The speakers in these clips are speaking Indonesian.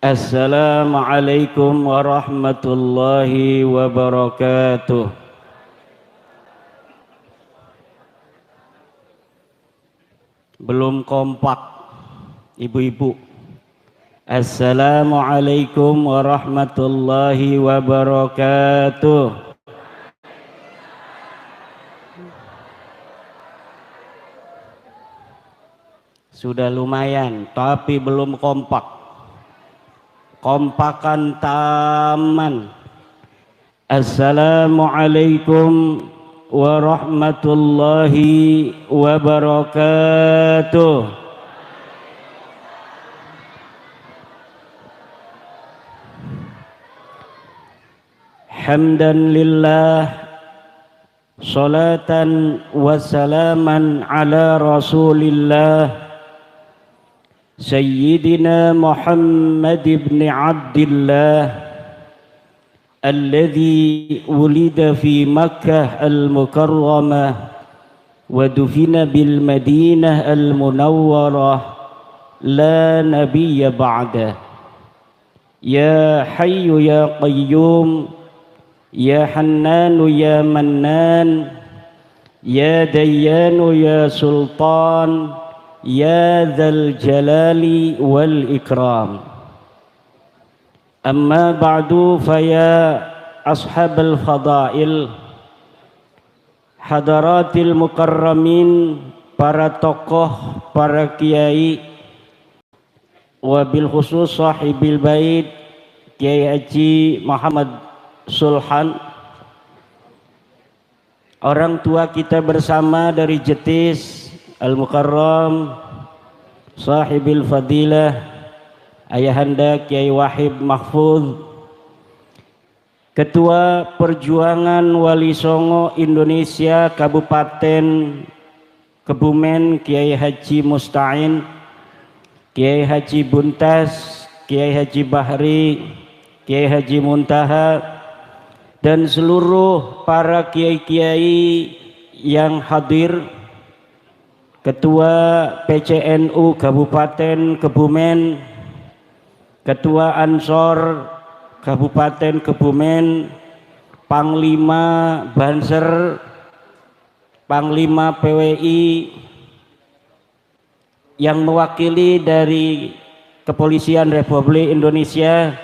Assalamualaikum warahmatullahi wabarakatuh. Belum kompak, ibu-ibu. Assalamualaikum warahmatullahi wabarakatuh. Sudah lumayan, tapi belum kompak. Kompakan taman. Assalamualaikum warahmatullahi wabarakatuh. Hamdan lillah, salatan wa salaman ala rasulillah Sayyidina Muhammad ibn Abdillah alladhi wulida fi Makkah al-Mukarramah wa dufina bil Madinah al-Munawwarah la nabiyya ba'dah. Ya Hayyu ya Qayyum, ya Hannanu ya Mannan, ya Dayyanu ya Sultan, ya dzal jalali wal ikram. Amma ba'du, faya ashabal fadail, hadaratil mukarramin, para tokoh, para kiai, wabil khusus sahibil bait Kiai Haji Muhammad Sulhan, orang tua kita bersama dari Jetis Al-Mukarram, sahibil fadilah, ayahanda Kiai Wahib Mahfuz, Ketua Perjuangan Wali Songo Indonesia Kabupaten Kebumen Kiai Haji Musta'in, Kiai Haji Buntas, Kiai Haji Bahri, Kiai Haji Muntaha, dan seluruh para kiai-kiai yang hadir, Ketua PCNU Kabupaten Kebumen, Ketua Ansor Kabupaten Kebumen, Panglima Banser, Panglima PWI yang mewakili dari Kepolisian Republik Indonesia,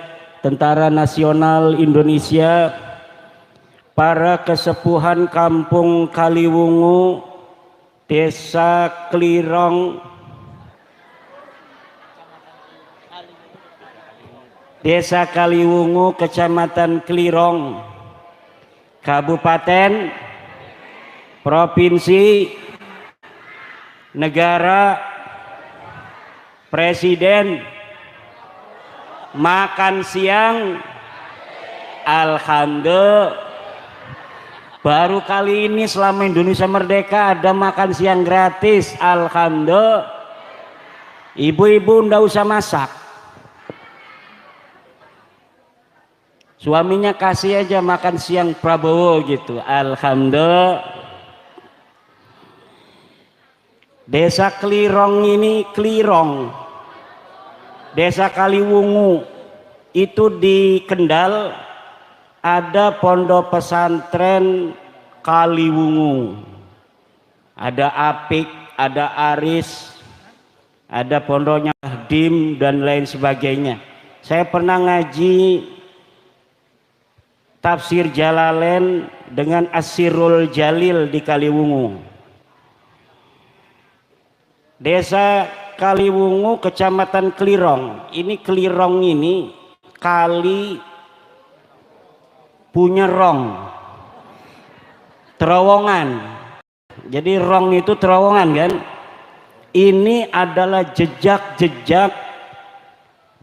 Tentara Nasional Indonesia, para kesepuhan Kampung Kaliwungu, Desa Klirong, Desa Kaliwungu, Kecamatan Klirong, Kabupaten, Provinsi, Negara, Presiden, makan siang, alhamdulillah. Baru kali ini selama Indonesia merdeka ada makan siang gratis, alhamdulillah. Ibu-ibu ndak usah masak, suaminya kasih aja makan siang Prabowo gitu, alhamdulillah. Desa Klirong ini, Klirong, Desa Kaliwungu itu di Kendal, ada pondok pesantren Kaliwungu, ada Apik, ada Aris, ada pondoknya Dim dan lain sebagainya. Saya pernah ngaji tafsir Jalalain dengan Asirul Jalil di Kaliwungu. Desa Kaliwungu, Kecamatan Klirong. Ini Klirong ini kali punya rong, terowongan. Jadi rong itu terowongan kan. Ini adalah jejak-jejak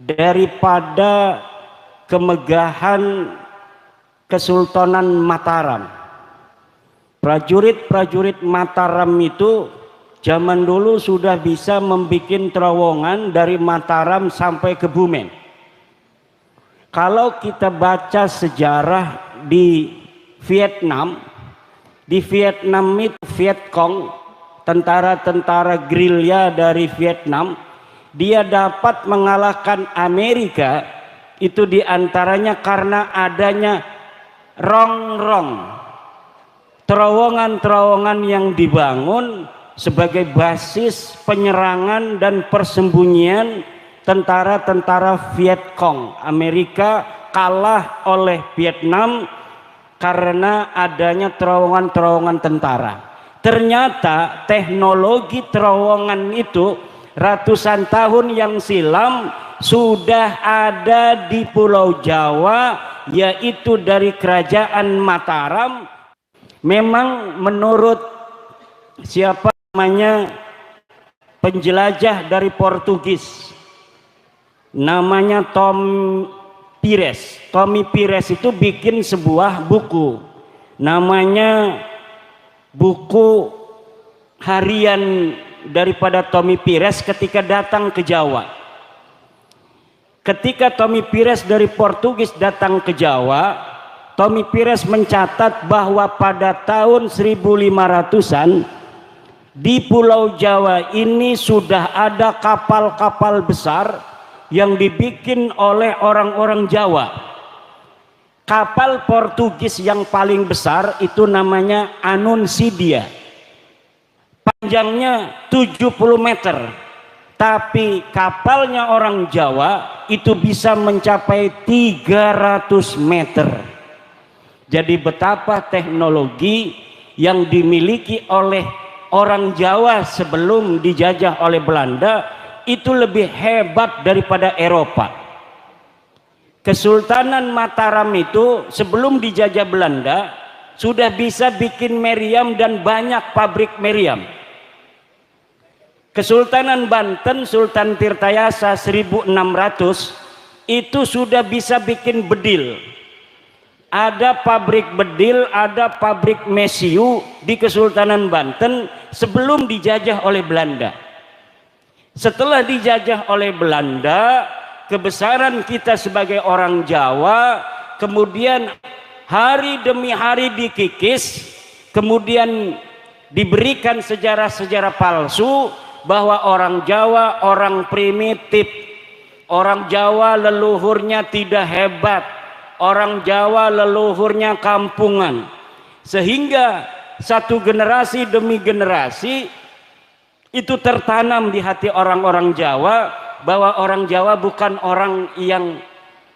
daripada kemegahan Kesultanan Mataram. Prajurit-prajurit Mataram itu zaman dulu sudah bisa membuat terowongan dari Mataram sampai Kebumen. Kalau kita baca sejarah di Vietnam itu Viet Cong, tentara-tentara gerilya dari Vietnam Dia dapat mengalahkan Amerika itu diantaranya karena adanya rong-rong, terowongan-terowongan yang dibangun sebagai basis penyerangan dan persembunyian tentara-tentara Vietcong. Amerika kalah oleh Vietnam karena adanya terowongan-terowongan tentara. Ternyata teknologi terowongan itu ratusan tahun yang silam sudah ada di Pulau Jawa, yaitu dari Kerajaan Mataram. Memang menurut siapa namanya penjelajah dari Portugis, namanya Tommy Pires itu bikin sebuah buku namanya buku harian daripada Tommy Pires ketika datang ke Jawa. Ketika Tommy Pires dari Portugis datang ke Jawa, Tommy Pires mencatat bahwa pada tahun 1500-an di Pulau Jawa ini sudah ada kapal-kapal besar yang dibikin oleh orang-orang Jawa. Kapal Portugis yang paling besar itu namanya Anuncidia. Panjangnya 70 meter. Tapi kapalnya orang Jawa itu bisa mencapai 300 meter. Jadi betapa teknologi yang dimiliki oleh orang Jawa sebelum dijajah oleh Belanda itu lebih hebat daripada Eropa. Kesultanan Mataram itu sebelum dijajah Belanda sudah bisa bikin meriam dan banyak pabrik meriam. Kesultanan Banten Sultan Tirtayasa 1600 itu sudah bisa bikin bedil. Ada pabrik bedil, ada pabrik mesiu di Kesultanan Banten sebelum dijajah oleh Belanda. Setelah dijajah oleh Belanda, kebesaran kita sebagai orang Jawa kemudian hari demi hari dikikis, kemudian diberikan sejarah-sejarah palsu bahwa orang Jawa orang primitif, orang Jawa leluhurnya tidak hebat, orang Jawa leluhurnya kampungan, sehingga satu generasi demi generasi itu tertanam di hati orang-orang Jawa bahwa orang Jawa bukan orang yang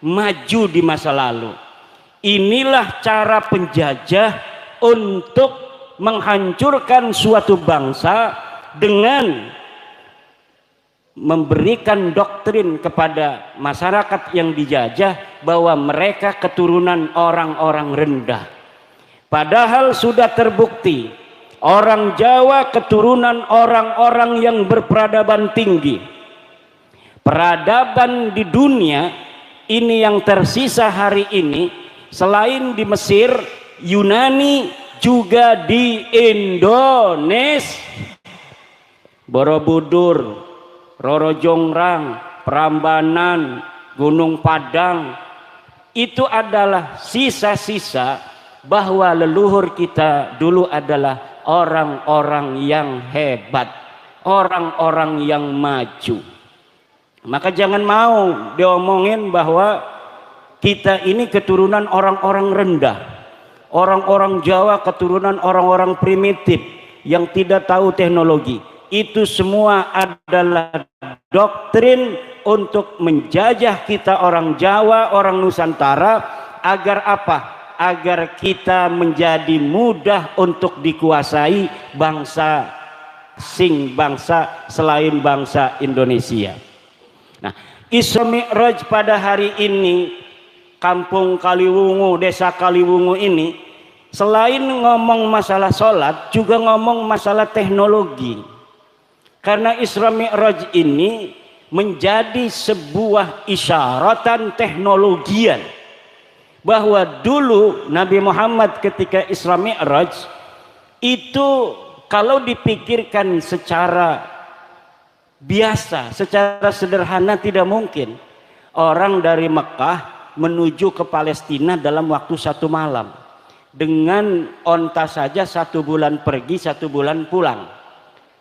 maju di masa lalu. Inilah cara penjajah untuk menghancurkan suatu bangsa dengan memberikan doktrin kepada masyarakat yang dijajah bahwa mereka keturunan orang-orang rendah. Padahal sudah terbukti orang Jawa keturunan orang-orang yang berperadaban tinggi. Peradaban di dunia ini yang tersisa hari ini selain di Mesir, Yunani, juga di Indonesia. Borobudur, Roro Jongrang, Prambanan, Gunung Padang, itu adalah sisa-sisa bahwa leluhur kita dulu adalah orang-orang yang hebat, orang-orang yang maju. Maka jangan mau diomongin bahwa kita ini keturunan orang-orang rendah, orang-orang Jawa keturunan orang-orang primitif yang tidak tahu teknologi. Itu semua adalah doktrin untuk menjajah kita orang Jawa, orang Nusantara, agar apa? Agar kita menjadi mudah untuk dikuasai bangsa asing, bangsa selain bangsa Indonesia. Nah, Isra Mi'raj pada hari ini, Kampung Kaliwungu, Desa Kaliwungu ini, selain ngomong masalah sholat, juga ngomong masalah teknologi. Karena Isra Mi'raj ini menjadi sebuah isyaratan teknologian bahwa dulu Nabi Muhammad ketika Isra Mi'raj itu kalau dipikirkan secara biasa, secara sederhana tidak mungkin orang dari Mekah menuju ke Palestina dalam waktu 1 malam. Dengan onta saja 1 bulan pergi, 1 bulan pulang.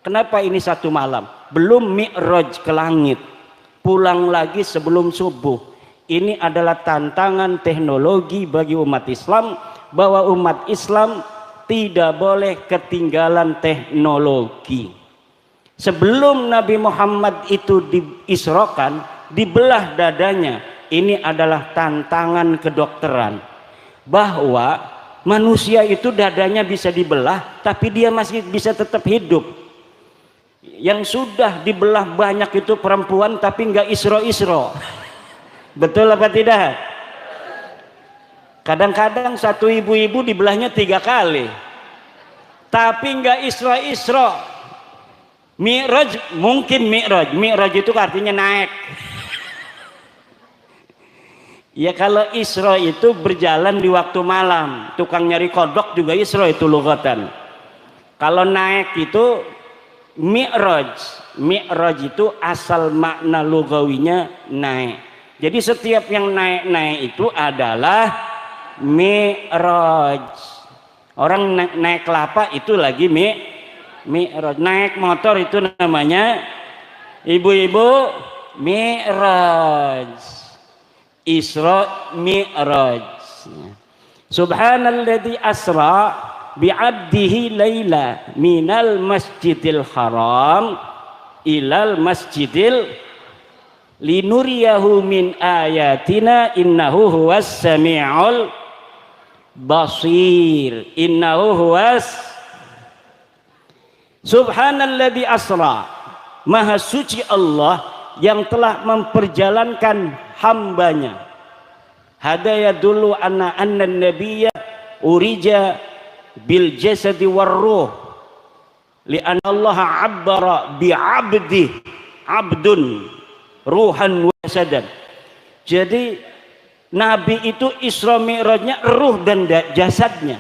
Kenapa ini 1 malam? Belum Mi'raj ke langit. pulang lagi sebelum subuh. Ini adalah tantangan teknologi bagi umat Islam, bahwa umat Islam tidak boleh ketinggalan teknologi. Sebelum Nabi Muhammad itu diisrokan, dibelah dadanya. Ini adalah tantangan kedokteran, bahwa manusia itu dadanya bisa dibelah tapi dia masih bisa tetap hidup. Yang sudah dibelah banyak itu perempuan tapi nggak isro-isro. Betul apa tidak? Kadang-kadang satu ibu-ibu dibelahnya 3 kali tapi nggak isro-isro. Mi'raj, mungkin Mi'raj itu artinya naik. Ya kalau Isra itu berjalan di waktu malam, tukang nyari kodok juga Isra itu lugatan. Kalau naik itu Mi'raj. Mi'raj itu asal makna lugawinya naik. Jadi setiap yang naik-naik itu adalah Mi'raj. Orang naik kelapa itu lagi Mi'raj. Naik motor itu namanya ibu-ibu Mi'raj. Isra Mi'raj. Subhanalladzi asra bi'abdihi laila minal masjidil haram ilal masjidil linuriyahu min ayatina innahu huwas sami'ul basir. Innahu huwas. Subhanalladzi asra, maha suci Allah yang telah memperjalankan hambanya. Hadaya dulu anna nabiyya urija bil jasadi war ruh li'anna Allah abbara bi abdi abdun ruhan wa jasadan. Jadi Nabi itu Isra Mi'rajnya ruh dan jasadnya,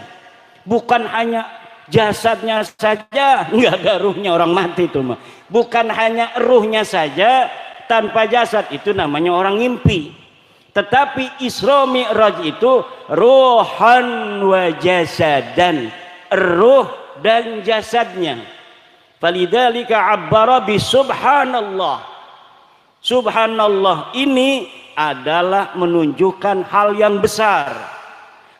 bukan hanya jasadnya saja, nggak ada ruhnya, orang mati itu mah. Bukan hanya ruhnya saja tanpa jasad, itu namanya orang ngimpi. Tetapi Isra Mi'raj itu ruhan wa jasadan, ruh dan jasadnya. Falidzalika abbara bi subhanallah. Subhanallah ini adalah menunjukkan hal yang besar.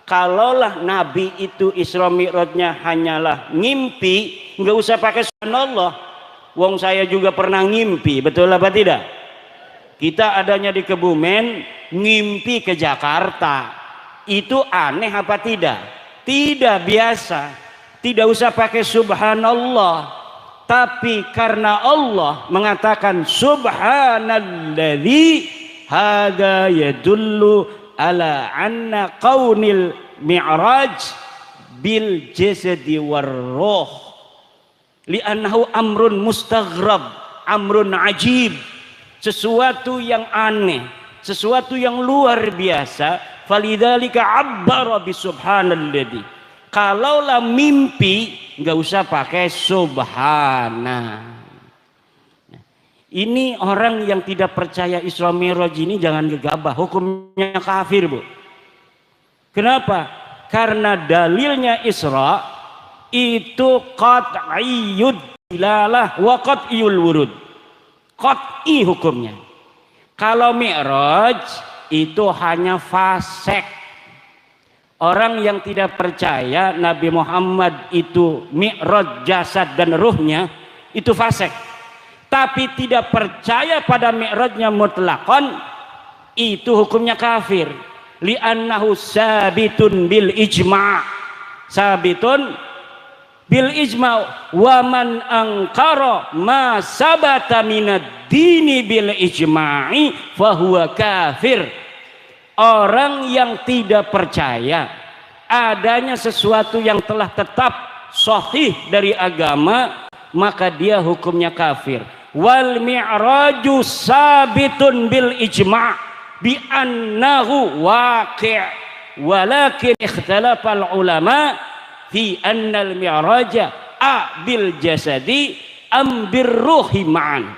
Kalaulah Nabi itu Isra Mi'rajnya hanyalah ngimpi, nggak usah pakai subhanallah. Wong saya juga pernah ngimpi, betul apa tidak? Kita adanya di Kebumen, ngimpi ke Jakarta. Itu aneh apa tidak? Tidak biasa. Tidak usah pakai subhanallah. Tapi karena Allah mengatakan subhanalladzi hadza yadullu ala anna qaunil mi'raj bil jasadi war ruh li'annahu amrun mustaghrab, amrun ajib, sesuatu yang aneh, sesuatu yang luar biasa. Falidzalika abbara bi subhanalladzi. Kalaulah mimpi nggak usah pakai subhana. Ini orang yang tidak percaya Isra Mi'raj ini jangan gegabah, hukumnya kafir, Bu. Kenapa? Karena dalilnya Isra itu qat'iyyud dilalah wa qat'iyul wurud. Qat'i hukumnya. Kalau Mi'raj itu hanya fasek. Orang yang tidak percaya Nabi Muhammad itu Mi'raj jasad dan ruhnya itu fasek. Tapi tidak percaya pada Mi'rajnya mutlaqan itu hukumnya kafir. Li'annahu sabitun bil ijma'. Sabitun bil ijma' wa man angkara ma sabata minad dini bil ijma'i fahuwa kafir. Orang yang tidak percaya adanya sesuatu yang telah tetap sahih dari agama, maka dia hukumnya kafir. Wal mi'raju sabitun bil ijma' bi annahu waqi' walakin ikhtalafal ulama fi annal mi'raja bil jasadi am bir ruhi ma'an.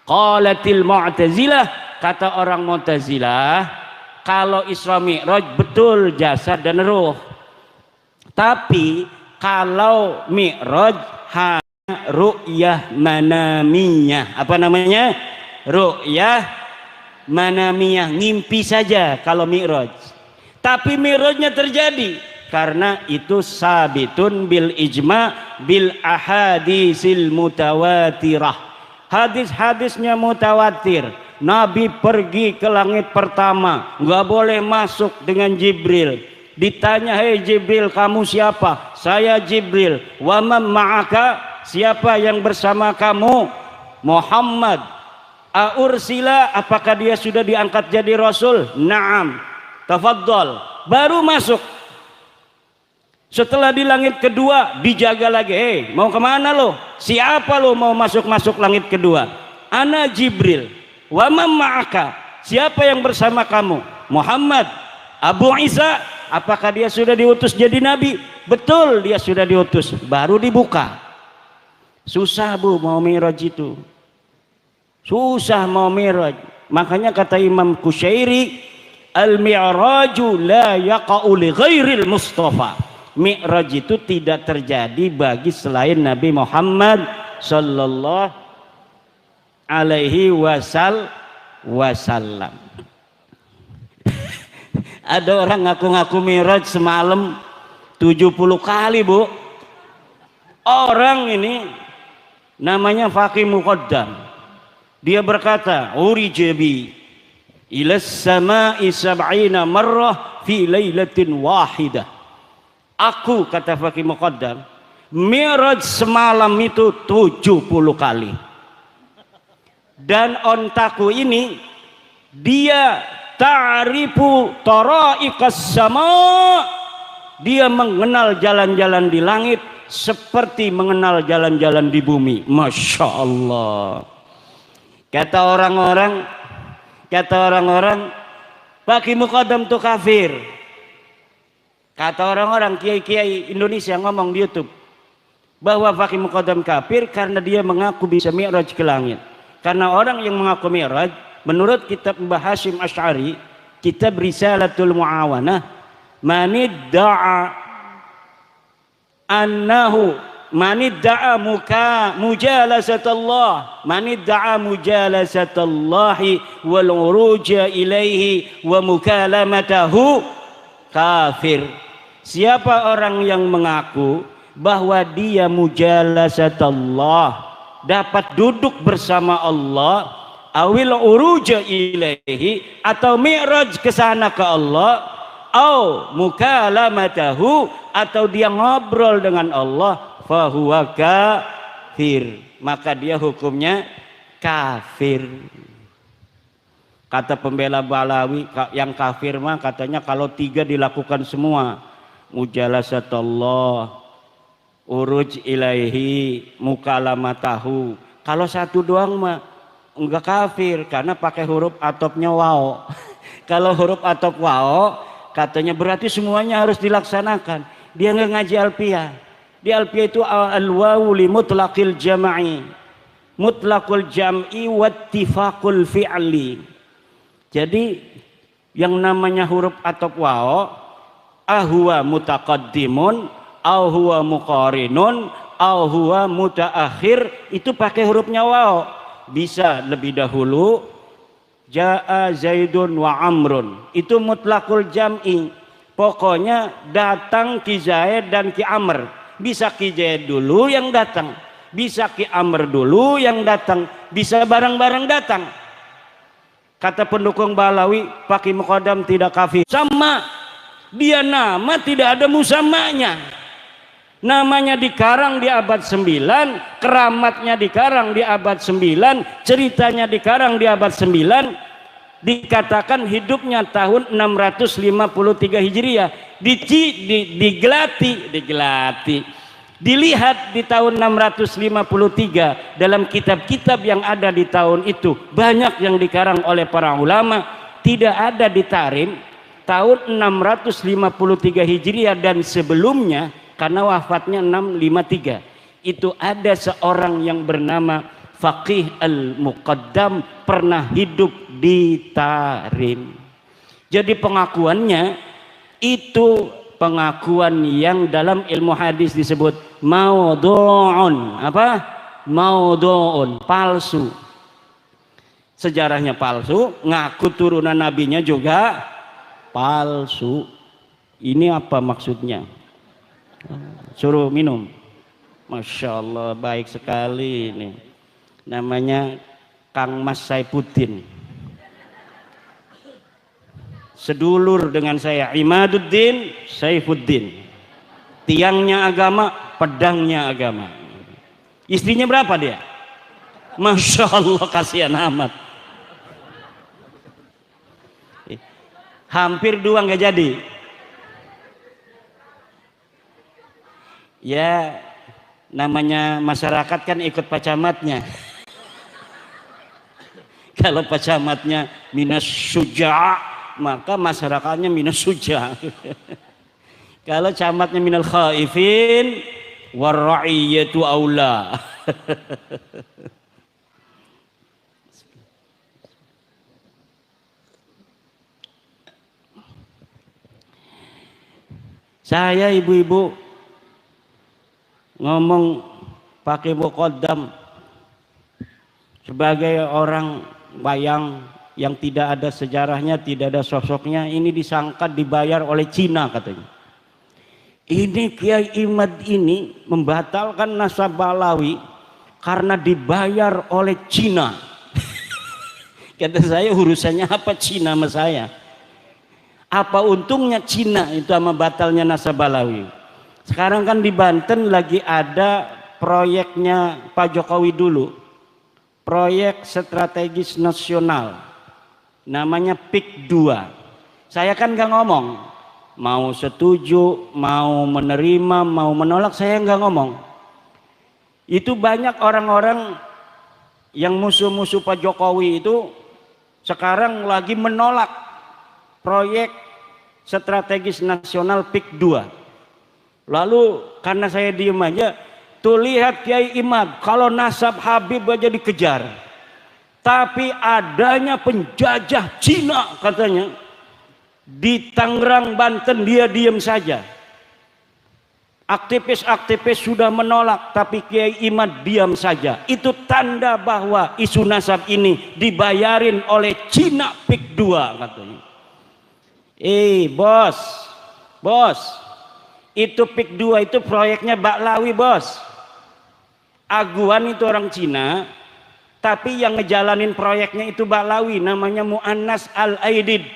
Qalatil mu'tazilah, kata orang Mu'tazilah, kalau Isra Mi'raj betul jasad dan ruh. Tapi kalau Mi'raj hanya ru'yah manamiyah, apa namanya? ru'yah manamiyah, ngimpi saja kalau mi'raj. Tapi mi'rajnya terjadi karena itu sabitun bil ijma bil ahadisil mutawatirah. Hadis-hadisnya mutawatir. Nabi pergi ke langit pertama, nggak boleh masuk dengan Jibril. Ditanya, hei Jibril, kamu siapa? Saya Jibril. Wa man ma'aka, siapa yang bersama kamu? Muhammad. Aursila, apakah dia sudah diangkat jadi rasul? Naam. Tafadhol. Baru masuk. Setelah di langit kedua dijaga lagi. Hei, mau kemana lo? Siapa lo mau masuk langit kedua? Ana Jibril. Wa man ma'aka, siapa yang bersama kamu? Muhammad. Abu Isa, apakah dia sudah diutus jadi nabi? Betul, dia sudah diutus. Baru dibuka. Susah bu mau mi'raj itu. Susah mau mi'raj. Makanya kata Imam Kusyairi, al-mi'raju la yaqa'u li ghairil Mustafa. Mi'raj itu tidak terjadi bagi selain Nabi Muhammad sallallahu alaihi wasallam. Ada orang ngaku-ngaku mi'raj semalam 70 kali bu. Orang ini namanya Faqih Muqaddam. Dia berkata, urijabi ilas sama'i sab'ina marrah fi lailatin wahidah. Aku, kata Faqih Muqaddam, mi'raj semalam itu 70 kali. Dan ontaku ini dia ta'rifu tara'iqas sama, dia mengenal jalan-jalan di langit seperti mengenal jalan-jalan di bumi. Masya Allah. Kata orang-orang Faqih Muqaddam itu kafir. Kata orang-orang kiai-kiai Indonesia ngomong di YouTube bahwa Faqih Muqaddam kafir karena dia mengaku bisa mi'raj ke langit. Karena orang yang mengaku mi'raj, menurut kitab Mbah Hashim Asy'ari, kitab Risalatul Mu'awanah, manidda'a annahu manidda'a mujalasatullah, manidda'a mujalasatallahi wal uruja ilaihi wa mukalamatahu kafir. Siapa orang yang mengaku bahwa dia mujalasatullah, dapat duduk bersama Allah, awil uruja ilaihi, atau mi'raj ke sana ke Allah, au mukalamatahu, atau dia ngobrol dengan Allah, fahuwa kafir, maka dia hukumnya kafir. Kata pembela Balawi, yang kafir mah katanya kalau 3 dilakukan semua, mujalasatullah, uruj ilaihi, mukalamatahu. Kalau 1 doang mah enggak kafir karena pakai huruf atopnya waw. Kalau huruf atop waw katanya berarti semuanya harus dilaksanakan. Dia enggak ngaji alfiyah. Di alfiyah itu al-wawu li mutlaqil jam'i, mutlaqul jam'i wattifaqul fi'li. Jadi yang namanya huruf atop waw, ahwa mutaqaddimun, au huwa muqarinun, au huwa mutaakhir, itu pakai hurufnya waw. Bisa lebih dahulu, jaa zaidun wa amrun, itu mutlaqul jam'i, pokoknya datang ki Zaid dan ki Amr. Bisa ki Zaid dulu yang datang, bisa ki Amr dulu yang datang, bisa bareng-bareng datang. Kata pendukung Balawi, Faqih Muqaddam tidak kafir. Sama, dia nama tidak ada musamanya. Namanya dikarang di abad 9, keramatnya dikarang di abad 9, ceritanya dikarang di abad 9, dikatakan hidupnya tahun 653 Hijriah, digelati, dilihat di tahun 653 dalam kitab-kitab yang ada di tahun itu, banyak yang dikarang oleh para ulama, tidak ada di Tarim tahun 653 Hijriah dan sebelumnya, karena wafatnya 653. Itu ada seorang yang bernama Faqih Al-Muqaddam pernah hidup di Tarim. Jadi pengakuannya itu pengakuan yang dalam ilmu hadis disebut maudhu'un. Apa? Maudhu'un, palsu. sejarahnya palsu, ngaku turunan nabinya juga palsu. Ini apa maksudnya? Suruh minum. Masya Allah, baik sekali ini. Namanya Kang Mas Saipuddin. Sedulur dengan saya, Imaduddin Saifuddin. Tiangnya agama, pedangnya agama. Istrinya berapa dia? Masya Allah, kasihan amat. Hampir 2 nggak jadi. Ya, namanya masyarakat kan ikut pacamatnya. Kalau pacamatnya minas suja, maka masyarakatnya minas suja. Kalau camatnya minal khaifin warra'iyatu aula. Saya ibu-ibu ngomong pakai muqaddam sebagai orang bayang yang tidak ada sejarahnya, tidak ada sosoknya, ini disangka dibayar oleh Cina katanya. Ini Kiai Imad ini membatalkan nasab Balawi karena dibayar oleh Cina. Kata saya, urusannya apa Cina sama saya? Apa untungnya Cina itu sama batalnya nasab Balawi? Sekarang kan di Banten lagi ada proyeknya Pak Jokowi dulu, proyek strategis nasional, namanya PIK 2. Saya kan nggak ngomong, mau setuju, mau menerima, mau menolak, saya nggak ngomong. Itu banyak orang-orang yang musuh-musuh Pak Jokowi itu sekarang lagi menolak proyek strategis nasional PIK 2. Lalu karena saya diem aja, tuh lihat Kiai Imad, kalau nasab Habib aja dikejar, tapi adanya penjajah Cina katanya di Tangerang, Banten, dia diem saja. Aktivis-aktivis sudah menolak, tapi Kiai Imad diam saja. Itu tanda bahwa isu nasab ini dibayarin oleh Cina PIK 2 katanya. Bos, itu PIK 2 itu proyeknya Baklawi bos. Aguan itu orang Cina, tapi yang ngejalanin proyeknya itu Baklawi, namanya Mu'annas Al-Aidid.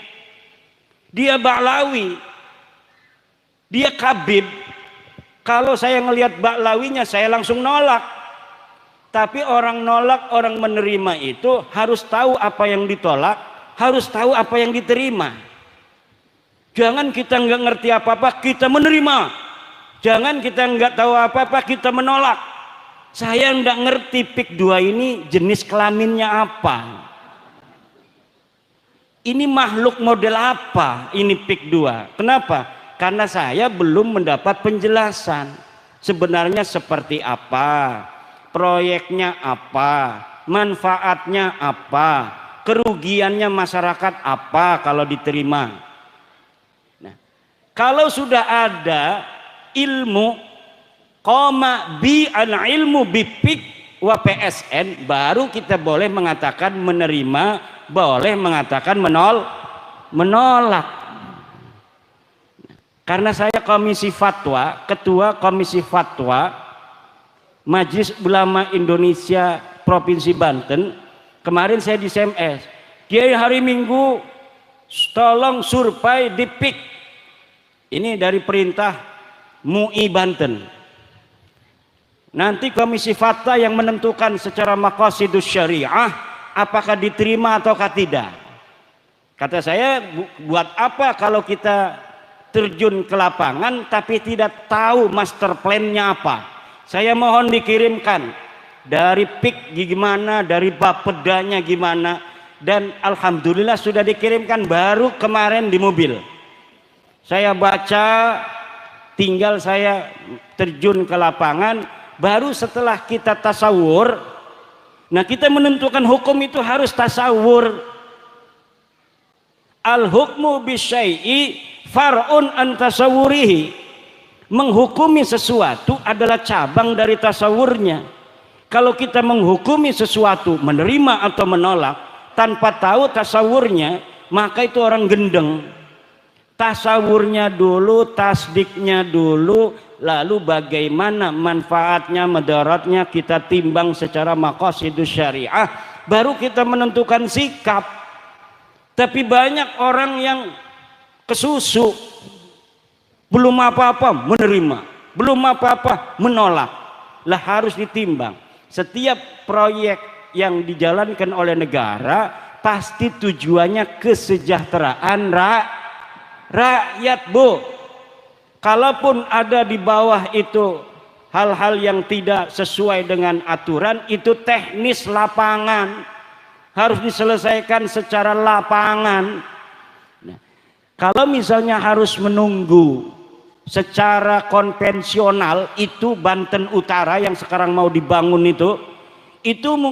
Dia Baklawi, dia Kabib. Kalau saya ngelihat Baklawinya saya langsung nolak. Tapi orang nolak, orang menerima itu harus tahu apa yang ditolak, harus tahu apa yang diterima. Jangan kita nggak ngerti apa-apa kita menerima, jangan kita nggak tahu apa-apa kita menolak. Saya nggak ngerti PIK 2 ini jenis kelaminnya apa, ini makhluk model apa ini PIK 2. Kenapa? Karena saya belum mendapat penjelasan sebenarnya seperti apa, proyeknya apa, manfaatnya apa, kerugiannya masyarakat apa kalau diterima. Kalau sudah ada ilmu koma bi an ilmu bi PIK wa PSN, baru kita boleh mengatakan menerima, boleh mengatakan menolak. Karena saya komisi fatwa, ketua komisi fatwa Majelis Ulama Indonesia Provinsi Banten, kemarin saya di SMS, Kiai hari Minggu tolong survei di PIK. Ini dari perintah MUI Banten. Nanti komisi fatwa yang menentukan secara maqasidus syariah apakah diterima ataukah tidak. Kata saya, buat apa kalau kita terjun ke lapangan tapi tidak tahu master plan-nya apa. Saya mohon dikirimkan dari PIK gimana, dari bapedanya gimana, dan alhamdulillah sudah dikirimkan baru kemarin di mobil. Saya baca, tinggal saya terjun ke lapangan, baru setelah kita tasawur. Nah, kita menentukan hukum itu harus tasawur. Al-hukmu bisyai'i far'un an tasawurihi. Menghukumi sesuatu adalah cabang dari tasawurnya. Kalau kita menghukumi sesuatu, menerima atau menolak, tanpa tahu tasawurnya, maka itu orang gendeng. Tasawurnya dulu, tasdiknya dulu, lalu bagaimana manfaatnya, madaratnya kita timbang secara maqasidus syariah, baru kita menentukan sikap. Tapi banyak orang yang kesusu, belum apa-apa menerima, belum apa-apa menolak. Lah harus ditimbang. Setiap proyek yang dijalankan oleh negara pasti tujuannya kesejahteraan rakyat, Bu. Kalaupun ada di bawah itu hal-hal yang tidak sesuai dengan aturan, itu teknis lapangan, harus diselesaikan secara lapangan. Nah, kalau misalnya harus menunggu secara konvensional, itu Banten Utara yang sekarang mau dibangun itu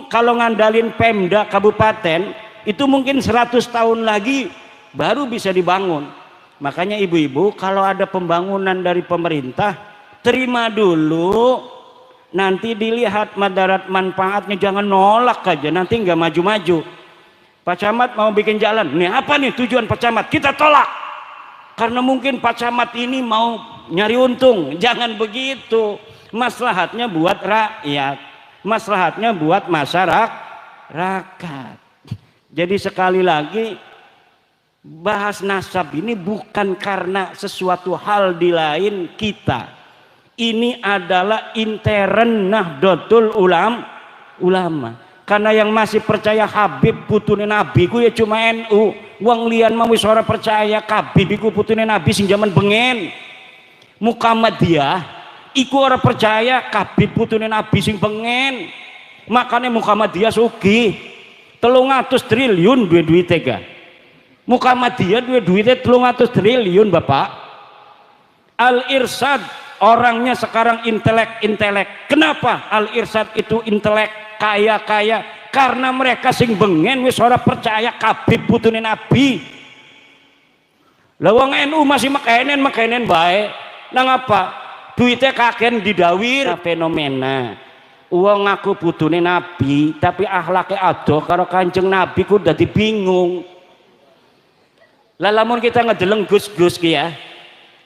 kalau ngandalin Pemda kabupaten, itu mungkin 100 tahun lagi baru bisa dibangun. Makanya ibu-ibu, kalau ada pembangunan dari pemerintah, terima dulu, nanti dilihat madarat manfaatnya, jangan nolak aja, nanti nggak maju-maju. Pak Camat mau bikin jalan, nih apa nih tujuan Pak Camat, kita tolak karena mungkin Pak Camat ini mau nyari untung. Jangan begitu, maslahatnya buat rakyat, maslahatnya buat masyarakat. Jadi sekali lagi, bahas nasab ini bukan karena sesuatu hal di lain kita. Ini adalah intern Nahdlatul Ulama. Karena yang masih percaya Habib putune Nabi ku ya cuma NU. Wong liyan mau wis ora percaya Habib iku putune Nabi sing jaman bengen. Muhammadiyah iku ora percaya Habib putune Nabi sing bengen. Makanya Muhammadiyah sugih 300 triliun duwe tega. Muhammadiyah duitnya 300 triliun Bapak. Al-Irsyad orangnya sekarang intelek. Kenapa Al-Irsyad itu intelek, kaya? Karena mereka sing bengen wis ora percaya Habib putune Nabi. Lah wong NU masih makenen bae. Nang apa? Duitnya kaken didawir. Fenomena uang ngaku putune Nabi tapi akhlake adoh karo Kanjeng Nabi ku dadi bingung. Lah lamun kita ngedeleng gus-gus ki ya,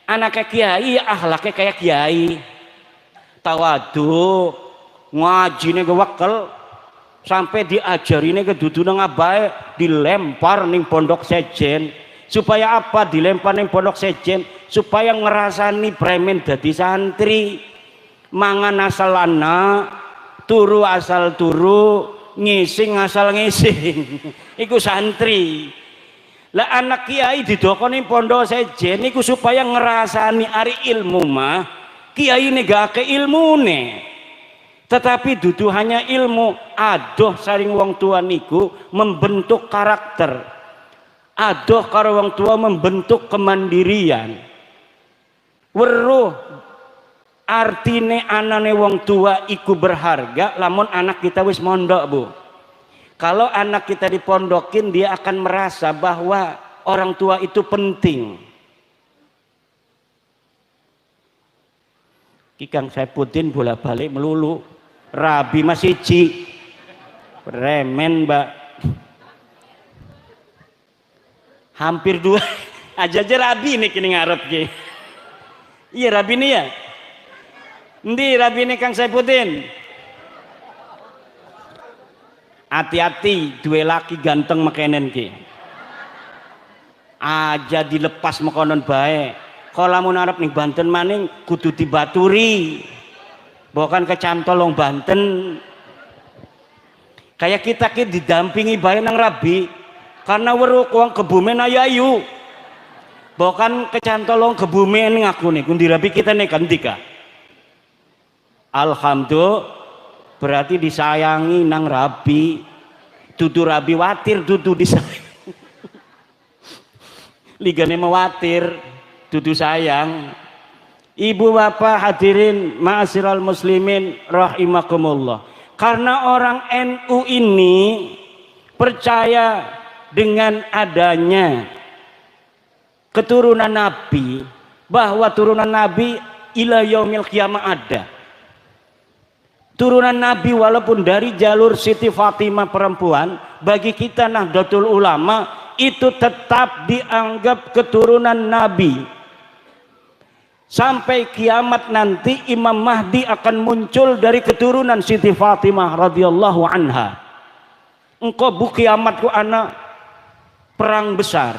anaknya kiai akhlaknya kayak kiai, tawadu, ngajine gewakel, sampai diajarine kedudu nang abae dilempar ning pondok sejen. Supaya apa dilempar ning pondok sejen? Supaya ngerasani premen dadi santri, mangan asal anak, turu asal turu, ngising asal ngising. Iku santri. Lah anak kiai didokoni pondok sejen niku supaya ngerasani ari ilmu mah kiai negake ilmune, tetapi dudu hanya ilmu. Adoh saring wong tua niku membentuk karakter, adoh karo wong tua membentuk kemandirian. Weruh artine anane wong tua iku berharga lamun anak kita wis mondok, Bu. Kalau anak kita dipondokin, dia akan merasa bahwa orang tua itu penting. Kikang Saipuddin bolak-balik melulu, rabi masih ci, remen Mbak, hampir 2 aja rabi nih kini ngarep ki. Iya rabi nih ya, ndi rabi nih Kang Saipuddin. Hati-hati dua laki ganteng makenen ki aja dilepas mekonon baik. Kalau mau narap nih Banten maning kudu dibaturi, bukan kecantolong Banten. Kayak kita ki didampingi baik nang rabi karena weruh uang kebumen ayayu, bukan kecantolong kebumen ngaku nih kundi rabi kita nih kantika. Alhamdulillah berarti disayangi nang rabi, dudu rabi watir, dudu disayang. Ligane mewatir, dudu sayang. Ibu bapak hadirin ma'asyiral muslimin rahimakumullah. Karena orang NU ini percaya dengan adanya keturunan Nabi, bahwa turunan Nabi ila yaumil qiyamah ada. turunan Nabi walaupun dari jalur Siti Fatimah perempuan, bagi kita Nahdlatul Ulama itu tetap dianggap keturunan Nabi. Sampai kiamat nanti Imam Mahdi akan muncul dari keturunan Siti Fatimah radhiyallahu anha. Engkau bu kiamat ku anak perang besar.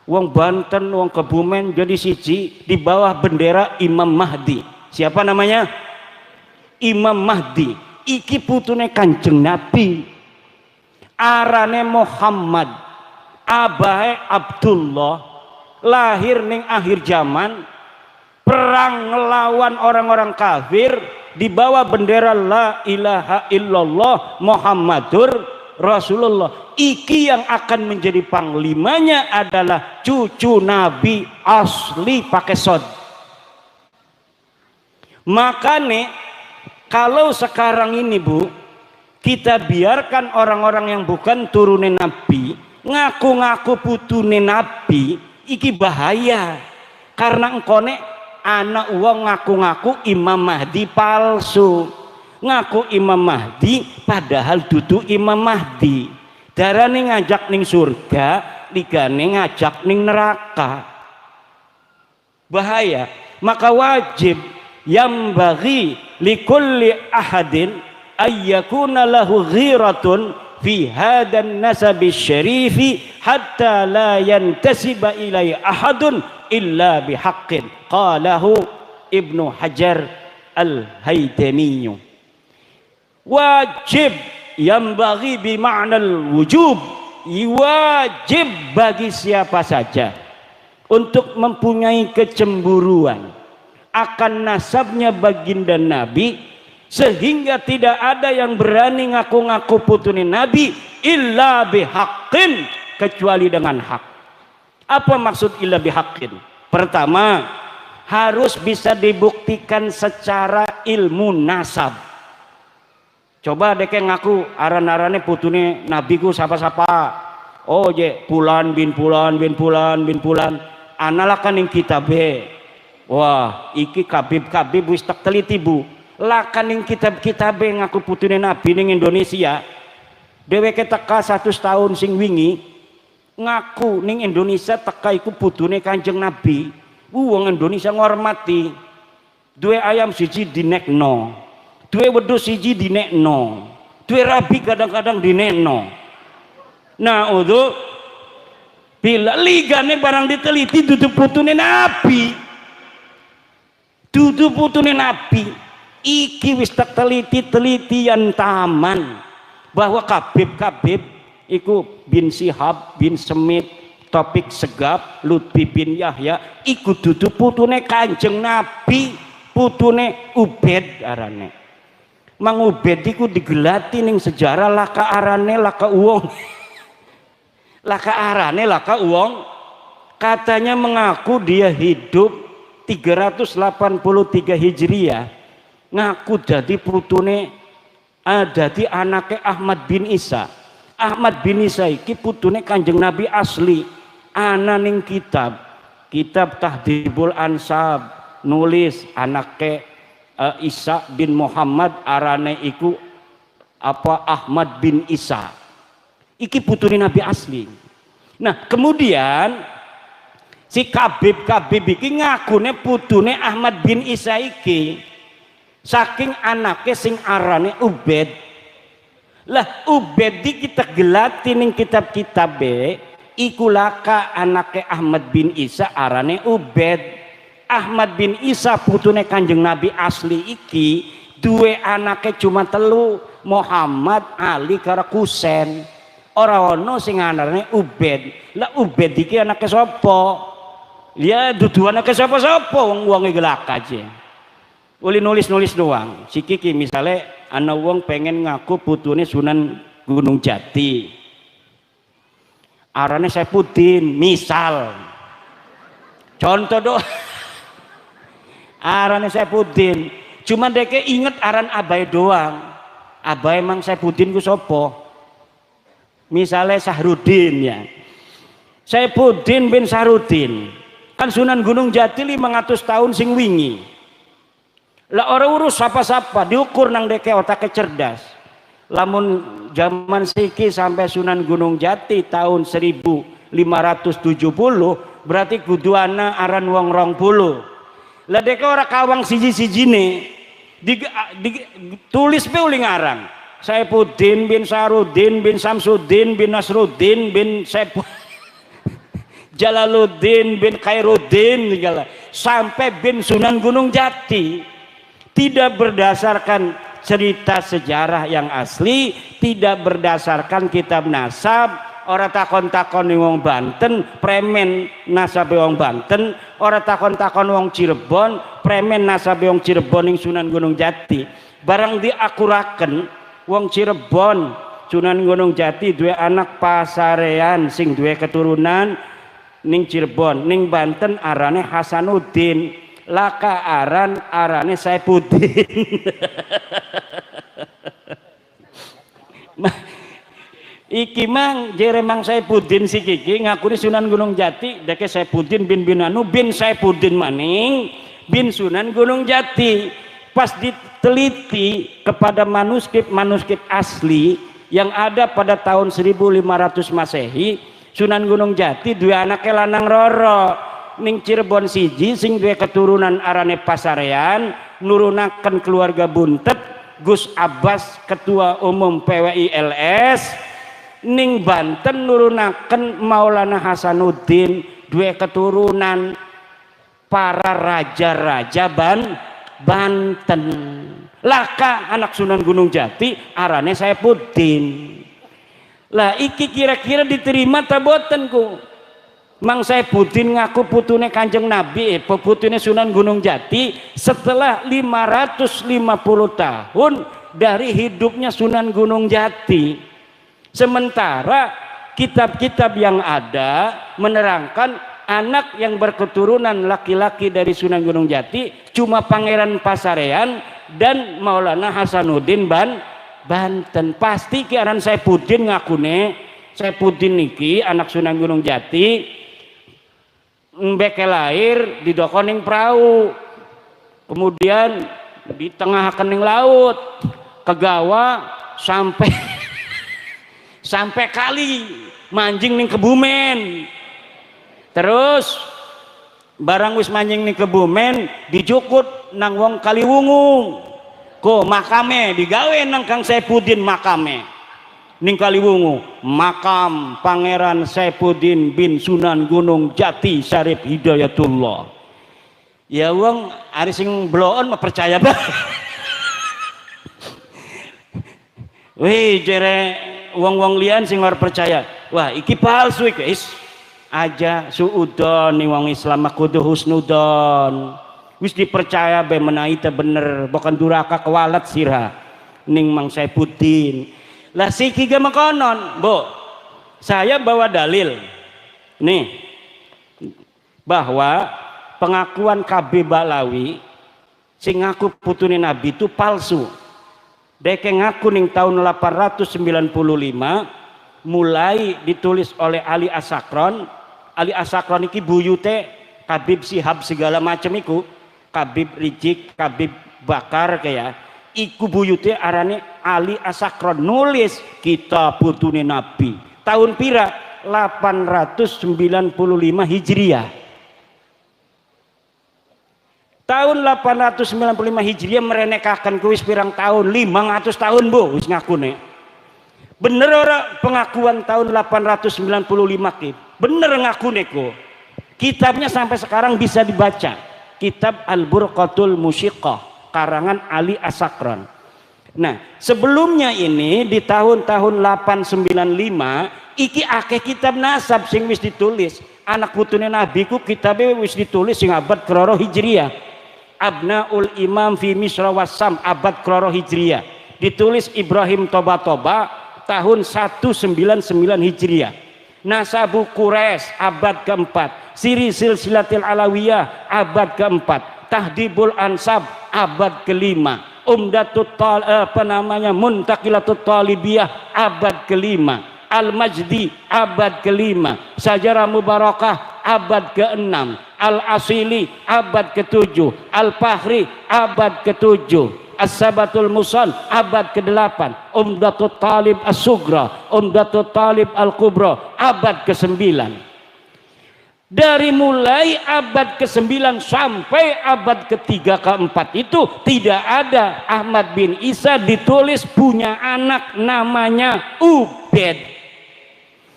Wong Banten, wong Kebumen jadi siji di bawah bendera Imam Mahdi. Siapa namanya? Imam Mahdi. Iki putune Kanjeng Nabi. Arane Muhammad, abahe Abdullah, lahir ning akhir zaman, perang ngelawan orang-orang kafir di bawah bendera la ilaha illallah Muhammadur Rasulullah. Iki yang akan menjadi panglimanya adalah cucu Nabi asli pakai sod. Makanya kalau sekarang ini bu, kita biarkan orang-orang yang bukan turunan Nabi ngaku-ngaku putune Nabi, iki bahaya. Karena engkone anak uang ngaku-ngaku Imam Mahdi palsu, ngaku Imam Mahdi padahal duduk Imam Mahdi. Darane ngajak ning surga, ligane ngajak ning neraka. Bahaya. Maka wajib yang bagi likulli ahadin ayyakuna lahu ghiratun fi hadan nasabi syarifi hatta la yantasiba ilai ahadun illa bihaqqin. Qalahu Ibnu Hajar Al-Haytami. Wajib yang bagi bima'nal wujub, wajib bagi siapa saja untuk mempunyai kecemburuan akan nasabnya baginda Nabi, sehingga tidak ada yang berani ngaku-ngaku putune Nabi illa bihaqqin, kecuali dengan hak. Apa maksud illa bihaqqin? Pertama, harus bisa dibuktikan secara ilmu nasab. Coba deke ngaku aran-arane putune Nabi ku sapa-sapa. Oh je Pulan bin Pulan bin Pulan bin Pulan. Analakan ing kitabe. Wah, iki kabib-kabib wis tak teliti bu. Lakan ing kitab-kitabe ngaku putune Nabi ning Indonesia. Dheweke teka 100 tahun sing wingi ngaku ning Indonesia teka iku putune Kanjeng Nabi. Wong Indonesia ngormati. Duwe ayam siji dinekno. Duwe wedhus siji dinekno, duwe rabi kadang-kadang dinekno. Nah, untuk bila ligane barang diteliti dudu putune Nabi. Dudu putune Nabi. Iki wis tak teliti-telitian taman bahwa kabib-kabib iku bin Syihab bin Semit, Topik Segap, Lutfi bin Yahya iku dudu putune Kanjeng Nabi, putune Ubed arane. Mang Ubed iku digelati ning sejarah laka arane laka uwong. Laka arane laka uwong. Katanya mengaku dia hidup 383 Hijriah. Ngaku dadi putune dadi anake Ahmad bin Isa. Ahmad bin Isa iki putune Kanjeng Nabi asli. Ana ning kitab Tahdhibul Ansab nulis anake Isa bin Muhammad arane iku apa Ahmad bin Isa. Iki putune Nabi asli. Nah, kemudian si kabib-kabib iki ngakune putune Ahmad bin Isa iki saking anake sing arane Ubed. Lah Ubed iki kita gelati ning kitab-kitabe iku laka anake Ahmad bin Isa arane Ubed. Ahmad bin Isa putune Kanjeng Nabi asli iki duwe anake cuma telu, Muhammad, Ali karo Kusen. Ora ono sing anane Ubed. Lah Ubed iki anake sapa? Ya dudu anake sapa-sapa wong-wonge gelak aja. Uli nulis-nulis doang. Sikiki misale ana wong pengen ngaku putune Sunan Gunung Jati. Arane Saifuddin, misal. Contoh doang. Arane Saifuddin, cuma deke inget aran abai doang. Abai emang Saifuddin ku sopo? Misalnya Sahrudin ya. Saifuddin bin Sahrudin. Kan Sunan Gunung Jati 500 tahun sing wingi. Lah orang urus siapa-siapa diukur nang deke otaknya cerdas. Lamun zaman siki sampai Sunan Gunung Jati tahun 1570 berarti kuduana aran wong 20. Lah deke ora kawang siji-sijine tulis pe uli ngarang Saifuddin bin Sarudin bin Samsuddin bin Nasruddin bin Jalaluddin bin Khairuddin sampai bin Sunan Gunung Jati, tidak berdasarkan cerita sejarah yang asli, tidak berdasarkan kitab nasab. Ora takon-takon wong Banten premen nasabe wong Banten, ora takon-takon wong Cirebon premen nasabe wong Cirebon ning Sunan Gunung Jati. Barang diakuraken wong Cirebon Sunan Gunung Jati duwe anak pasarean sing duwe keturunan ning Cirebon, ning Banten arane Hasanuddin, laka arane Saifuddin. Iki mang jere mang Saifuddin si kiki ngakuni Sunan Gunung Jati deke Saifuddin bin Binanu bin Saifuddin maning bin Sunan Gunung Jati. Pas diteliti kepada manuskrip asli yang ada pada tahun 1500 Masehi, Sunan Gunung Jati dua anaknya lanang roro ning Cirebon siji sing duwe keturunan arane Pasarean nurunaken keluarga buntet Gus Abbas ketua umum PWILS, ning Banten nurunaken Maulana Hasanuddin dua keturunan para raja-raja Banten. Laka anak Sunan Gunung Jati arane Saifuddin. Lah iki kira-kira diterima ta boten ku? Mang Saifuddin ngaku putune Kanjeng Nabi, putune Sunan Gunung Jati setelah 550 tahun dari hidupnya Sunan Gunung Jati. Sementara kitab-kitab yang ada menerangkan anak yang berketurunan laki-laki dari Sunan Gunung Jati cuma Pangeran Pasarean dan Maulana Hasanuddin Banten. Pasti ki aran Saifuddin ngakune Saifuddin niki anak Sunan Gunung Jati mbeke lahir di dokoning perahu, kemudian di tengah kening laut kegawa sampai kali manjing ning Kebumen, terus barang wis manjing ning Kebumen dijukut nang wong Kaliwungu ko makame digawe nang Kang Saifuddin makame ning Kaliwungu, makam Pangeran Saifuddin bin Sunan Gunung Jati Syarif Hidayatullah. Ya wong ari sing bloon mah percaya banget. Wih jere wong-wong lian sing ora percaya, wah iki palsu iki aja suudon ning wong Islam kudu husnudon. Wis dipercaya be menawi teh bener, bukan duraka kewalat sirah ning Mang Saifuddin. Lah siki ge makonon, Bu. Saya bawa dalil nih bahwa pengakuan KB Balawi sing ngaku putune Nabi itu palsu. Deke ngaku ning tahun 895 mulai ditulis oleh Ali Asakron. Ali Asakron iki buyute Kabib Sihab segala macam iku, Kabib Rijik, Kabib Bakar kayak iku buyute arane Ali Asakron nulis kitab putune Nabi tahun pira 895 Hijriah. Tahun 895 Hijriah merenekakan kuis pirang tahun 500 tahun Bu wis ngakune. Bener ora pengakuan tahun 895 ki? Bener ngakune ku. Kitabnya sampai sekarang bisa dibaca. Kitab Al-Burqatul Musyiqqah karangan Ali Asakron. Nah, sebelumnya ini di tahun-tahun 895 iki akeh kitab nasab sing wis ditulis. Anak putune Nabi ku kitabe wis ditulis sing abad keloro Hijriah. Abnaul Imam fi Misra Wassam abad keloro Hijriah. Ditulis Ibrahim Toba tahun 199 Hijriah. Nasabu Quraisy abad keempat. Siri Silsilatil Alawiyah abad keempat. Tahdibul Ansab abad kelima. Muntaqilatut Talibiyah abad kelima. Al-Majdi abad kelima. Sajarah Mubarakah abad ke-6, Al-Asili abad ke-7, Al-Fahri abad ke-7, As-Sabatul Musan abad ke-8, Umdatul Talib As-Sugra, Umdatul Talib Al-Kubra abad ke-9. Dari mulai abad ke-9 sampai abad ke-3 ke-4 itu tidak ada Ahmad bin Isa ditulis punya anak namanya Ubed.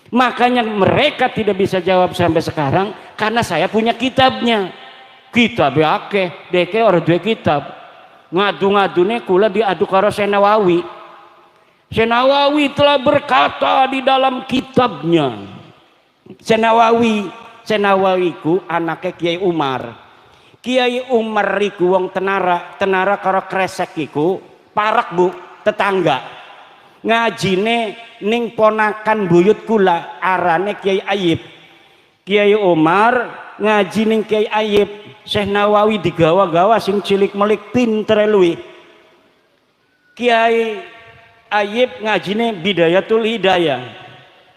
Makanya mereka tidak bisa jawab sampai sekarang karena saya punya kitabnya. Kitab akeh, deke orang dua kitab. Ngadu-ngadune kula diadu karo Senawawi. Senawawi telah berkata di dalam kitabnya. Senawawiku anaknya Kiai Umar. Kiai Umar iku wong tenara karo kresek iku parak Bu, tetangga. Ngajine ning ponakan buyut kula arane Kiai Ayib. Kiai Umar ngaji ning Kiai Ayib. Syekh Nawawi digawa-gawa sing cilik melik pinter luwih. Kiai Ayib ngajine Bidayatul Hidayah.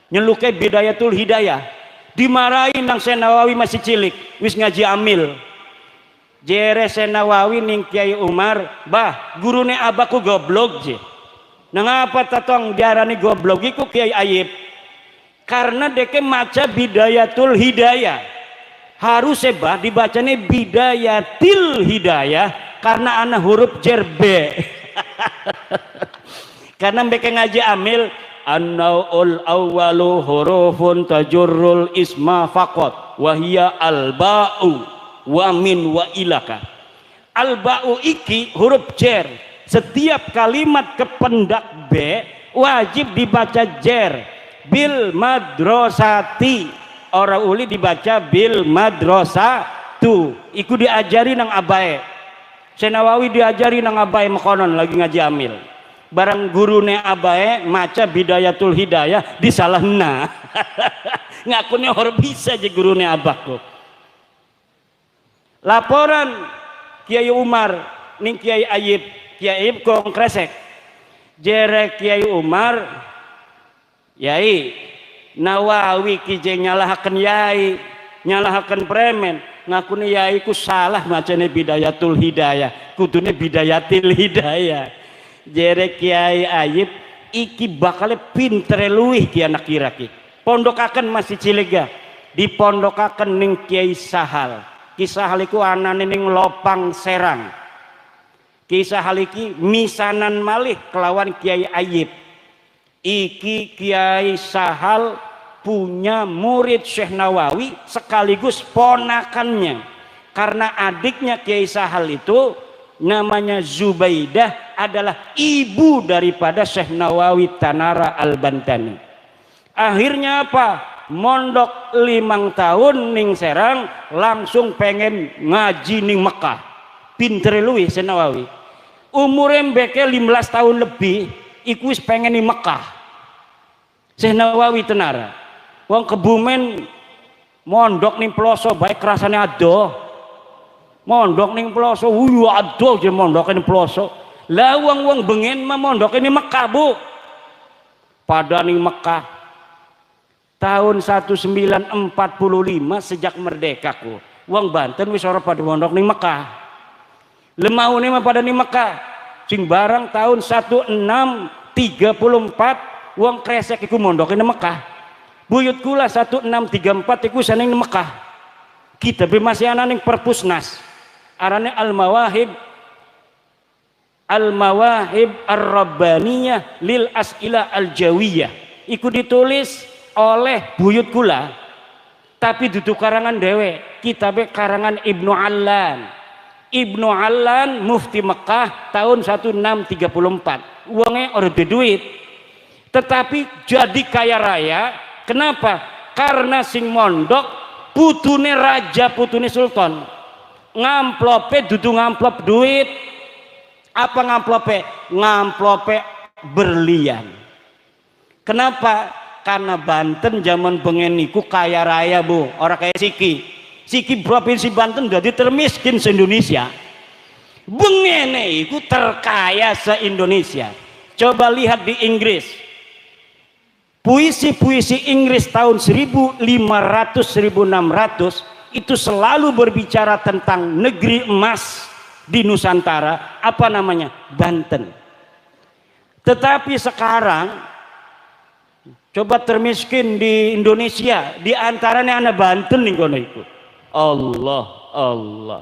Nyeluke Bidayatul Hidayah. Dimarahin nang Syekh Nawawi masih cilik, wis ngaji amil. Jere Syekh Nawawi ning Kiai Umar, "Bah, gurune abahku goblok je." Nah ngapa tatong diarani goblok iku Kiai Ayib? Karena deke maca Bidayatul Hidayah. Harus sebah dibacanya Bidayatil Hidayah karena anak huruf jerbe. Karena mereka ngaji amil an-naul awwalu hurufun tajurrul isma faqat wa hiya al-ba'u wa min wa ilaka. Al-ba'u iki huruf jer. Setiap kalimat kependak B wajib dibaca jer. Bil madrasati, orang uli dibaca bil madrasatu. Iku diajari nang abae. Senawawi diajari nang abae mekonon lagi ngaji amil. Barang gurune abae maca Bidayatul Hidayah disalahna. Ngakunya orang bisa aja gurune abahku. Laporan Kiai Umar ning Kiai Ayib. Kiai Ayib kong kresek. Jere Kiai Umar, Yai Nawawi kijeng nyalahaken Yai, nyalahaken premen. Ngakune Yai ku salah macane Bidayatul Hidayah, kudune Bidayatil Hidayah. Jere Kiai Ayib iki bakal pintere luwih ki anak kira ki. Pondokaken masih cilik ya. Dipondokaken ning Kiai Sahal. Ki Sahal iku anane ning Lopang Serang. Kisah haliki misanan malih kelawan Kiai Ayib. Iki Kiai Sahal punya murid Syekh Nawawi sekaligus ponakannya. Karena adiknya Kiai Sahal itu namanya Zubaidah adalah ibu daripada Syekh Nawawi Tanara Al-Bantani. Akhirnya apa? Mondok 5 tahun ning Serang langsung pengen ngaji ning Mekah. Pinter luwih Syekh Nawawi. Umurnya mbeke 15 tahun lebih iku wis pengen di Mekah. Syekh Nawawi tenara. Wong Kebumen mondok ning Ploso baik rasane adoh. Mondok ning Ploso adoh je mondok ning Ploso. Lah wong bengen mah mondok ning Mekah, Bu. Pada ning Mekah tahun 1945 sejak merdeka ku. Wong Banten wis ora pada mondok ning Mekah. Lemahune mah pada di Mekah. Sing barang tahun 1634 wong kresek iku mondok di Mekah. Buyut kula 1634 iku saneng di Mekah. Kita masih ana ning Perpusnas. Arane Al-Mawahib Ar-Rabbaniyah lil As'ila Al-Jawiyah. Iku ditulis oleh buyut kula. Tapi duduk karangan dewe. Kitabnya karangan Ibnu Allan. Ibnu Allan mufti Mekah tahun 1634. Uangnya orang duit, tetapi jadi kaya raya. Kenapa? Karena sing mondok putune raja, putune sultan. Ngamplope dudu ngamplop duit. Apa ngamplope? Ngamplope berlian. Kenapa? Karena Banten zaman bengen niku kaya raya, Bu. Orang kayak Siki. Siki provinsi Banten jadi termiskin se-Indonesia. Bengene itu terkaya se-Indonesia. Coba lihat di Inggris. Puisi-puisi Inggris tahun 1500-1600 itu selalu berbicara tentang negeri emas di Nusantara, apa namanya? Banten. Tetapi sekarang coba termiskin di Indonesia, di antaranya anak Banten nih kono iku. Allah Allah.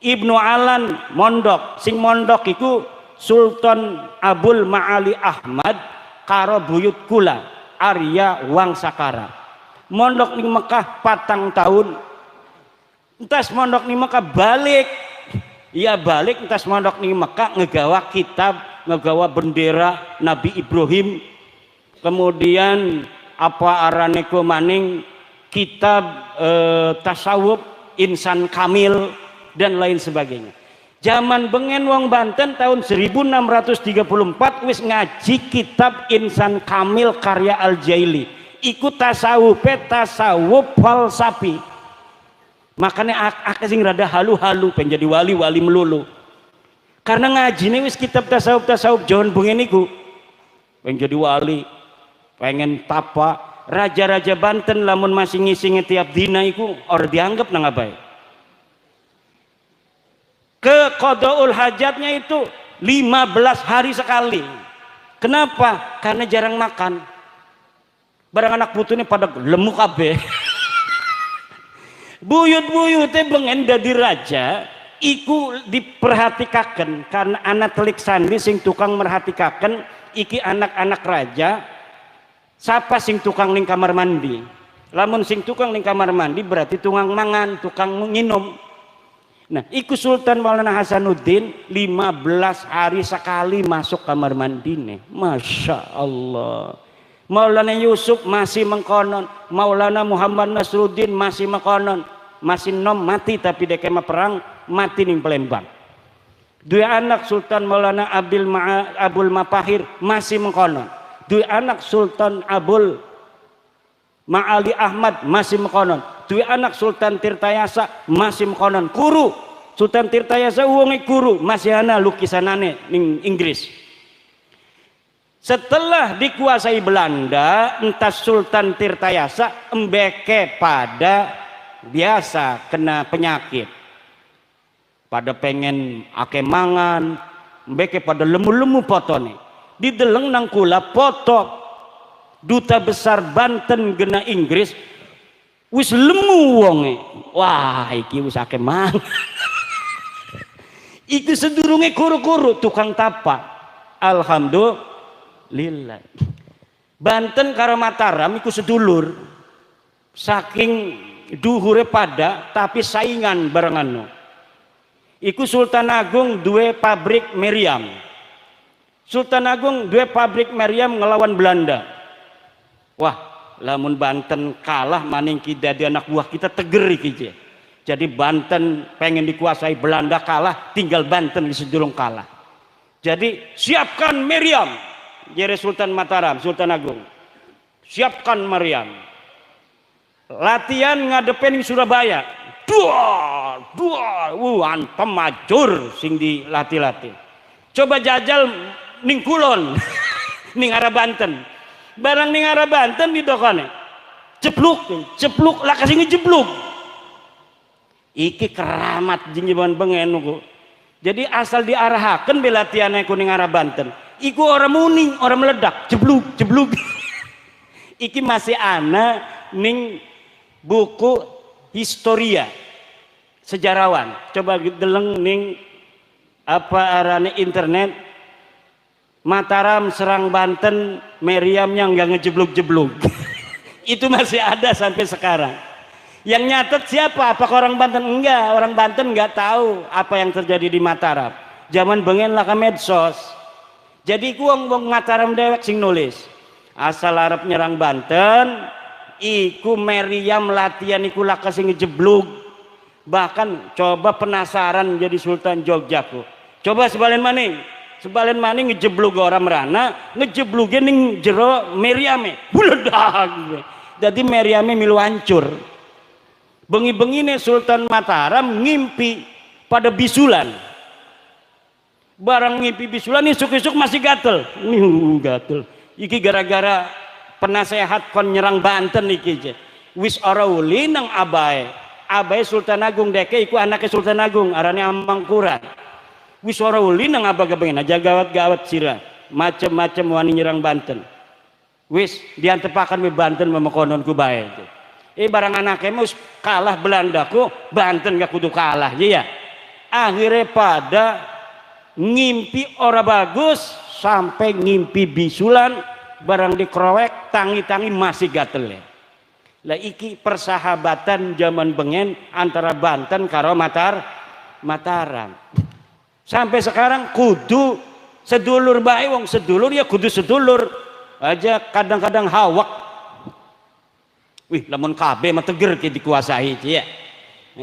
Ibnu Alan mondok, sing mondok iku Sultan Abul Ma'ali Ahmad karo buyut kula Arya Wangsakara. Mondok ning Mekah 4 tahun. Entas mondok ning Mekah balik. Iya balik entas mondok ning Mekah ngegawa kitab, ngegawa bendera Nabi Ibrahim. Kemudian apa arane ku maning kitab tasawuf Insan Kamil dan lain sebagainya. Zaman bengen wong Banten tahun 1634 wis ngaji kitab Insan Kamil karya Al-Jaili. Iku tasawuf falsafi. Makanya akeh sing rada halu-halu pengen jadi wali-wali melulu. Karena ngajine wis kitab tasawuf jaman bengen iku. Pengen jadi wali, pengen tapa. Raja-raja Banten lamun masih ngisi tiap dina iku or dianggap nang abae. Ke qadaul hajatnya itu 15 hari sekali. Kenapa? Karena jarang makan. Barang anak putune pada lemu kabeh. Buyut-buyute bengen dadi raja iku diperhatikaken karena anak telik sandi sing tukang merhatikaken iki anak-anak raja. Siapa sing tukang ning kamar mandi? Lamun sing tukang ning kamar mandi berarti tukang mangan, tukang nginum. Nah, iku Sultan Maulana Hasanuddin 15 hari sekali masuk kamar mandi nih. Masya Allah. Maulana Yusuf masih mengkonon. Maulana Muhammad Nasruddin masih mengkonon. Masih nom mati tapi dia kema perang mati nih Palembang. Dua anak Sultan Maulana Abul Mapahir masih mengkonon. Dua anak Sultan Abul Ma'ali Ahmad masih mengkonon. Dua anak Sultan Tirtayasa masih mengkonon. Kuru Sultan Tirtayasa uangnya kuru masih ana lukisanane ning Inggris. Setelah dikuasai Belanda, entah Sultan Tirtayasa embeke pada biasa kena penyakit. Pada pengen ake mangan, embeke pada lemu-lemu potone. Dideleng nang kula foto duta besar Banten gena Inggris wis lemu wonge. Wah, iki wis akeh mang. Iku sedurunge kuru-kuru tukang tapak. Alhamdulillah. Banten karo Mataram iku sedulur. Saking duhure pada tapi saingan barengan. Iku Sultan Agung duwe pabrik meriam. Sultan Agung duwe pabrik meriam ngelawan Belanda. Wah, lamun Banten kalah maning kita di anak buah kita teger iki. Jadi Banten pengen dikuasai Belanda kalah, tinggal Banten di sedurung kalah. Jadi siapkan meriam. Jere Sultan Mataram, Sultan Agung. Siapkan meriam. Latihan ngadepin di Surabaya. Dua, antem majur sing dilatih-latih. Coba jajal ning Kulon, ning arah Banten. Barang ning arah Banten di dokone cepluk lah kasih ngejebluk. Iki keramat jinjiban bengen ku. Jadi asal diarahaken belatiannya ku ning arah Banten. Iku orang muning, orang meledak, jebluk. Iki masih ana ning buku historia sejarawan. Coba deleng ning apa arane internet. Mataram serang Banten, meriamnya nggak ngejebluk-jebluk. Itu masih ada sampai sekarang. Yang nyatet siapa? Apakah orang Banten? Enggak, orang Banten nggak tahu apa yang terjadi di Mataram. Zaman bengen lah ke medsos. Jadi wong Mataram dewek sing nulis. Asal Arab nyerang Banten, iku meriam latihan iku laka sing ngejebluk. Bahkan coba penasaran jadi Sultan Jogjaku. Coba sebalen maning ngejebluk orang merana, ngejebluke ning jero meriame. Buledak. Jadi meriame milu hancur. Bengi-bengine Sultan Mataram ngimpi pada bisulan. Barang ngimpi bisulan isuk-isuk masih gatel. Gatel. Iki gara-gara penasehat kon nyerang Banten iki je. Wis ora uli nang abae Sultan Agung deke iku anake Sultan Agung arane Amangkurat. Wis ora uli nang aba kepengen aja gawat-gawat sira macem-macem wani nyerang Banten. Wis diantepakan we Banten memekononku bae. Barang anake mus kalah Belandaku, Banten gak kudu kalah ya. Akhirnya pada ngimpi ora bagus sampai ngimpi bisulan barang dikrowek tangi-tangi masih gatel ya. Lah iki persahabatan zaman bengen antara Banten karo Mataram. Sampai sekarang kudu sedulur bae wong sedulur ya kudu sedulur. Aja kadang-kadang hawak. Wih, lamun kabeh mah teger ki dikuasai ya.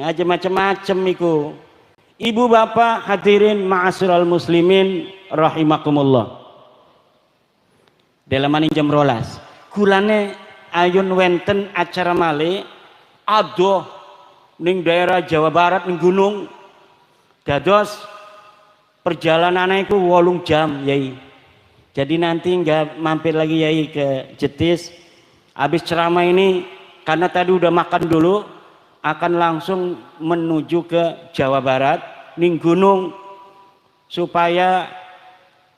Aja macam-macam iku. Ibu bapak hadirin ma'asyiral muslimin rahimakumullah. Dalaman jam 12. Kulane ayun wenten acara malih adoh ning daerah Jawa Barat ning gunung. Dados perjalanannya iku 8 jam yai. Jadi nanti nggak mampir lagi yai ke Jetis. Habis ceramah ini karena tadi udah makan dulu akan langsung menuju ke Jawa Barat ning gunung supaya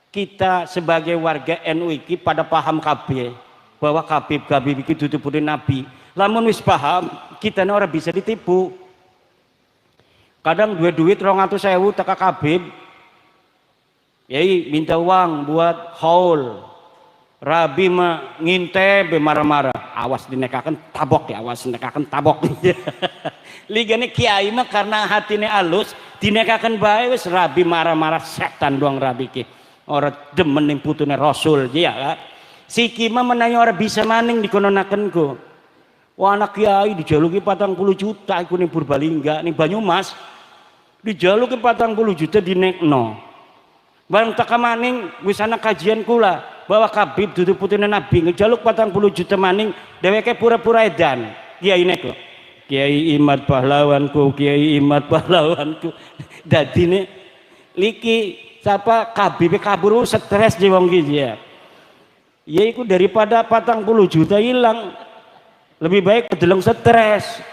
kita sebagai warga NU iki pada paham kabeh bahwa Habib iki ditutupi Nabi. Lamun wis paham kita ora bisa ditipu. Kadang duit 200.000 teka Habib yai minta uang buat haul. Rabi mah nginte be marah-marah. Awas dinekakan tabok ya, awas dinekakan tabok. Ligane kiai mah karena hatine alus, dinekakan bae wis rabi marah-marah setan doang rabi ki. Ora demen ning putune Rasul ya. Siki mah menawi ora bisa maning dikononakenku. Wah anak kiai dijaluki 40 juta iku ning Purbalingga ning Banyumas. Dijaluki 40 juta dinekno. Bareng teka maning wis ana kajian kula bahwa Habib dudu putune Nabi ngejaluk 40 juta maning dheweke pura-pura edan. Kiai neko. Kiai Imad pahlawanku, Kiai Imad pahlawanku. Dadine liki sapa Habib kabur stres di wong iki ya. Ya iku daripada 40 juta hilang lebih baik kedeleng stres.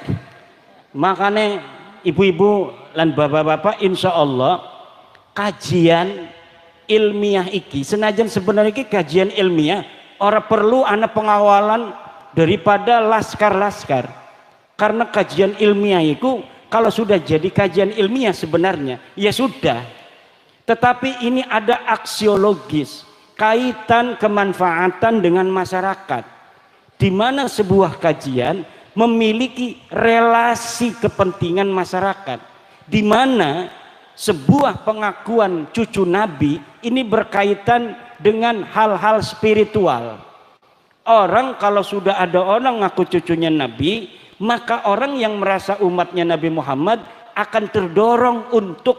Makanya ibu-ibu lan bapak-bapak insya Allah kajian ilmiah iki senajan sebenarnya iki kajian ilmiah ora perlu ana pengawalan daripada laskar-laskar karena kajian ilmiah itu kalau sudah jadi kajian ilmiah sebenarnya ya sudah, tetapi ini ada aksiologis kaitan kemanfaatan dengan masyarakat di mana sebuah kajian memiliki relasi kepentingan masyarakat di mana sebuah pengakuan cucu Nabi ini berkaitan dengan hal-hal spiritual. Orang kalau sudah ada orang ngaku cucunya Nabi, maka orang yang merasa umatnya Nabi Muhammad akan terdorong untuk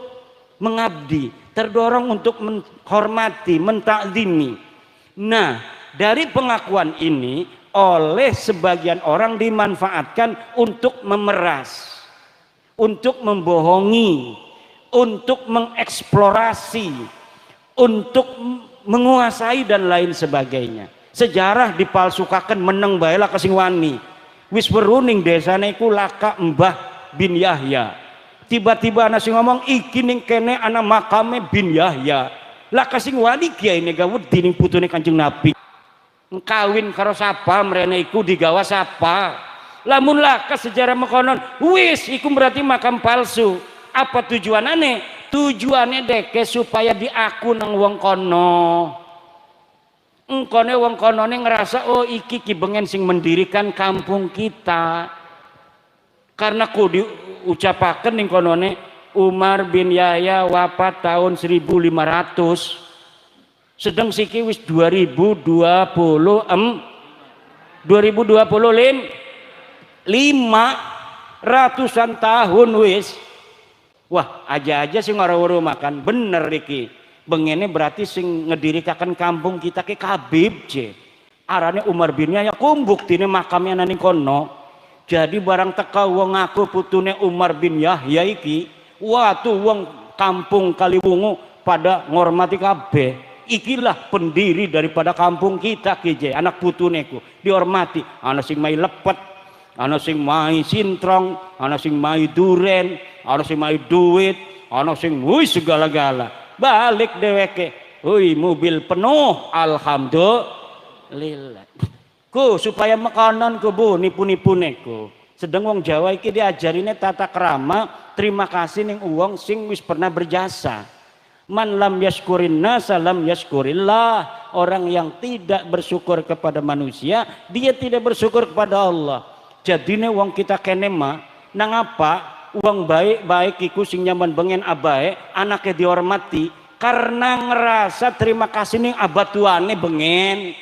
mengabdi, terdorong untuk menghormati, mentakzimi. Nah, dari pengakuan ini oleh sebagian orang dimanfaatkan untuk memeras, untuk membohongi, untuk mengeksplorasi, untuk menguasai dan lain sebagainya. Sejarah dipalsukakan meneng bae lah kasing wani. Wis weruning desane iku laka Mbah bin Yahya. Tiba-tiba ana sing ngomong iki ning kene ana makame bin Yahya. Lah kasing wani kiai ne gawut dining putune Kanjeng Nabi. Kawin karo sapa mrene iku digawa sapa. Lamun laka sejarah mekonon wis iku berarti makam palsu. Apa tujuanane? Tujuannya deke supaya diaku nang wong kono. Engkone wong konone ngerasa oh iki ki bengen sing mendirikan kampung kita. Karena ku diucapaken ning konone Umar bin Yahya wafat tahun 1500. Sedang siki wis 2025 ratusan tahun wis. Wah, aja-aja sing ora-ora makan bener iki. Bengene berarti sing ngedirikan kampung kita ke Habib je. Arane Umar bin Yahya kumbuktine makamnya nang kono. Jadi barang teka wong ngaku putune Umar bin Yahya iki, wah tuh wong kampung Kaliwungu pada ngormati kabeh. Ikilah pendiri daripada kampung kita KJ, anak putuneku dihormati. Ana sing mai lepet, ana sing mai sintrong, ana sing mai duren, ana sing mai duit, ana sing wis segala-gala. Balik dheweke, "Hoi, mobil penuh, alhamdulillah." Ku supaya makanan ku bu nipu-nipuneku. Sedang wong Jawa iki diajarine tata krama, terima kasih ning wong sing wis pernah berjasa. Man lam yaskurin nasa lam yaskurillah. Orang yang tidak bersyukur kepada manusia, dia tidak bersyukur kepada Allah. Jadine wong kita kene mah nang apa wong baik-baik iku sing nyaman bengen abae, anake dihormati karena ngerasa terima kasih ning abatuane bengen.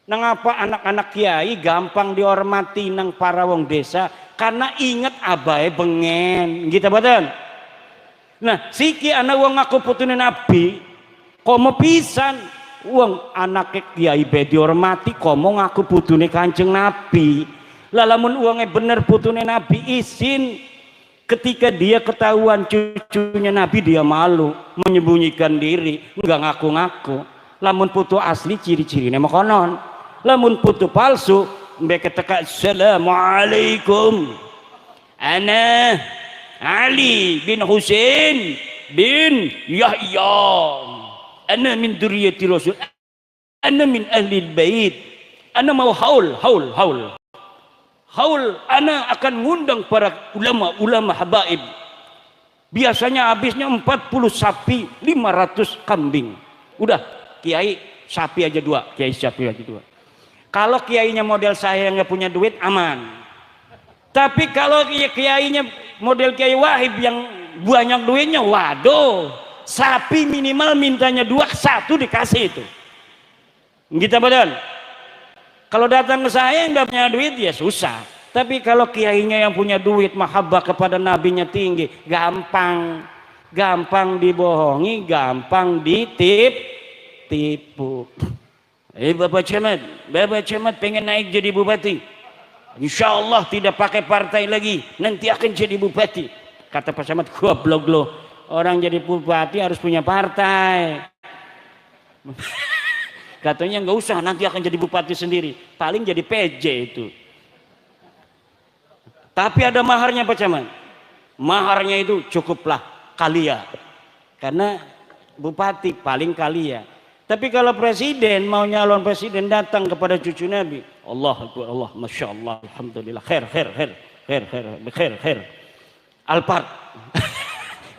Nang apa anak-anak kiai gampang dihormati nang para wong desa karena inget abae bengen. Gitu badan. Nah, siki anak wong ngaku putune nabi, komo pisan wong anak kiai be dihormati komo ngaku putune Kanjeng Nabi. Lah lamun wonge bener putune nabi izin, ketika dia ketahuan cucunya nabi dia malu, menyembunyikan diri, enggak ngaku-ngaku. Lamun putu asli ciri-cirine makonon. Lamun putu palsu mbek keteka assalamualaikum. Ana Ali bin Husain bin Yahya, ana min dzurriyyati Rasul, ana min ahli bait, ana mau haul, ana akan ngundang para ulama habaib. Biasanya habisnya 40 sapi, 500 kambing. Udah, kiai sapi aja 2, kiai sapi aja 2. Kalau kiainya model saya yang nggak punya duit aman. Tapi kalau kiainya model Kiai Wahib yang banyak duitnya, waduh, sapi minimal mintanya 2, 1 dikasih itu. Gitu betul. Kalau datang ke saya yang nggak punya duit ya susah. Tapi kalau kiainya yang punya duit, mahabbah kepada nabinya tinggi, gampang dibohongi, gampang tipu. Bapak Camat pengen naik jadi bupati. Insya Allah tidak pakai partai lagi, nanti akan jadi bupati. Kata Pak Camat, goblok lo, orang jadi bupati harus punya partai. Katanya nggak usah, nanti akan jadi bupati sendiri, paling jadi PJ itu. Tapi ada maharnya Pak Camat. Maharnya itu cukuplah kalia, karena bupati paling kalia. Tapi kalau presiden mau nyalon presiden datang kepada cucu Nabi, Allah, masya Allah, alhamdulillah, khair. Alphard,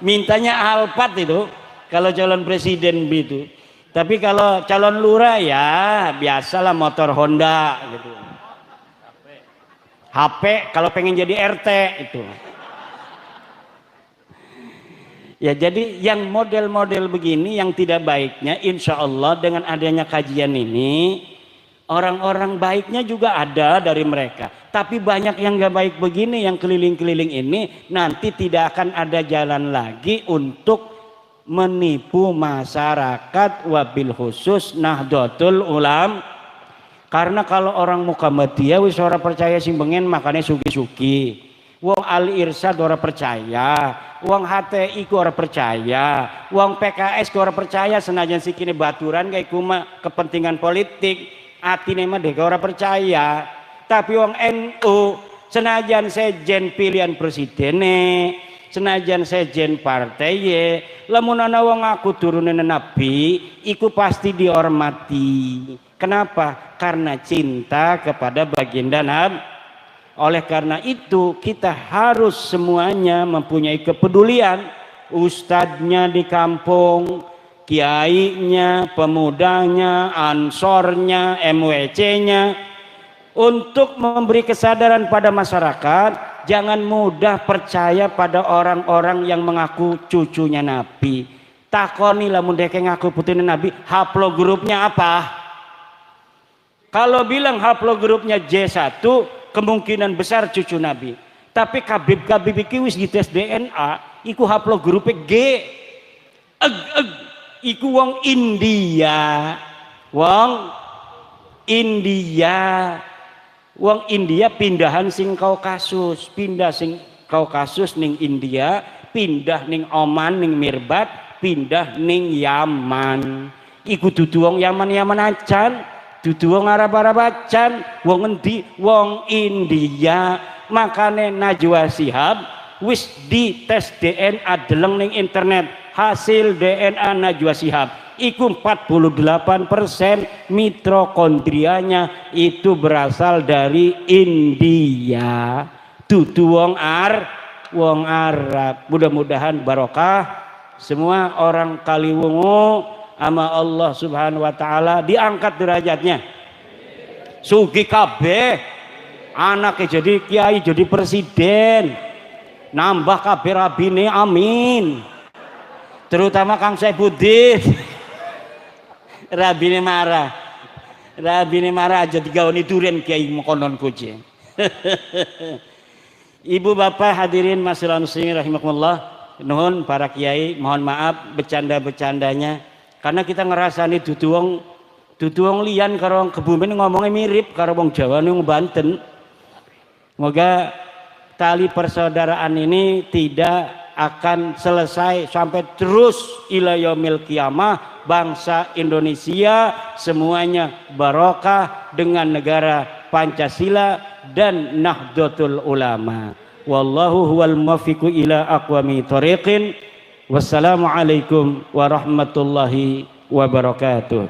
mintanya Alphard itu kalau calon presiden begitu. Tapi kalau calon lurah ya biasalah motor Honda gitu. HP kalau pengen jadi RT itu. Ya jadi yang model-model begini yang tidak baiknya insya Allah dengan adanya kajian ini orang-orang baiknya juga ada dari mereka. Tapi banyak yang gak baik begini yang keliling-keliling ini nanti tidak akan ada jalan lagi untuk menipu masyarakat wabil khusus Nahdlatul Ulama. Karena kalau orang Muhammadiyah wis ora percaya sing bengen makanya sugi-sugi. Wong Ali Irsyad ora percaya, wong HTI ku ora percaya, wong PKS ku ora percaya senajan sikine baturan kayak kuma kepentingan politik, atine mah dek ora percaya. Tapi wong NU senajan sejen pilihan presidene, senajan sejen partai, lamun ana wong aku turunan Nabi, iku pasti dihormati. Kenapa? Karena cinta kepada baginda Nabi. Oleh karena itu kita harus semuanya mempunyai kepedulian, ustadznya di kampung, kiainya, pemudanya, ansornya, MWC-nya, untuk memberi kesadaran pada masyarakat. Jangan mudah percaya pada orang-orang yang mengaku cucunya Nabi. Takoni lamun deke ngaku putune Nabi, haplogrupnya apa? Kalau bilang haplogrupnya J1, kemungkinan besar cucu Nabi. Tapi Kabib iki wis dites DNA, iku haplogrupe G. Iku wong India. Wong India pindahan sing Kaukasus, pindah sing Kaukasus ning India, pindah ning Oman ning Mirbat, pindah ning Yaman. Iku dudu wong Yaman acan, dudu wong Arab acan, wong endi? Wong India. Makane Najwa Shihab wis dites DNA deleng ning internet, hasil DNA Najwa Shihab iku 48% mitokondrianya itu berasal dari India, dudu wong Arab. Mudah-mudahan barokah semua orang Kaliwungu sama Allah Subhanahu wa taala diangkat derajatnya. Sugi kabeh anaknya jadi kiai, jadi presiden, nambah kabeh rabine, amin. Terutama Kang Saifuddin. Rabine marah aja digaweni duren kiai mokonon kucing. Ibu bapak hadirin masyaallah muslimin rahimakumullah, nuhun para kiai, mohon maaf bercanda-bercandanya karena kita ngerasani dudu wong liyan karo wong Kebumen ngomongnya mirip karo wong Jawa ning Banten. Semoga tali persaudaraan ini tidak akan selesai sampai terus ila yaumil qiyamah. Bangsa Indonesia semuanya barokah dengan negara Pancasila dan Nahdlatul Ulama. Wallahu huwal muwaffiqu ila aqwami thoriqin. Wassalamualaikum warahmatullahi wabarakatuh.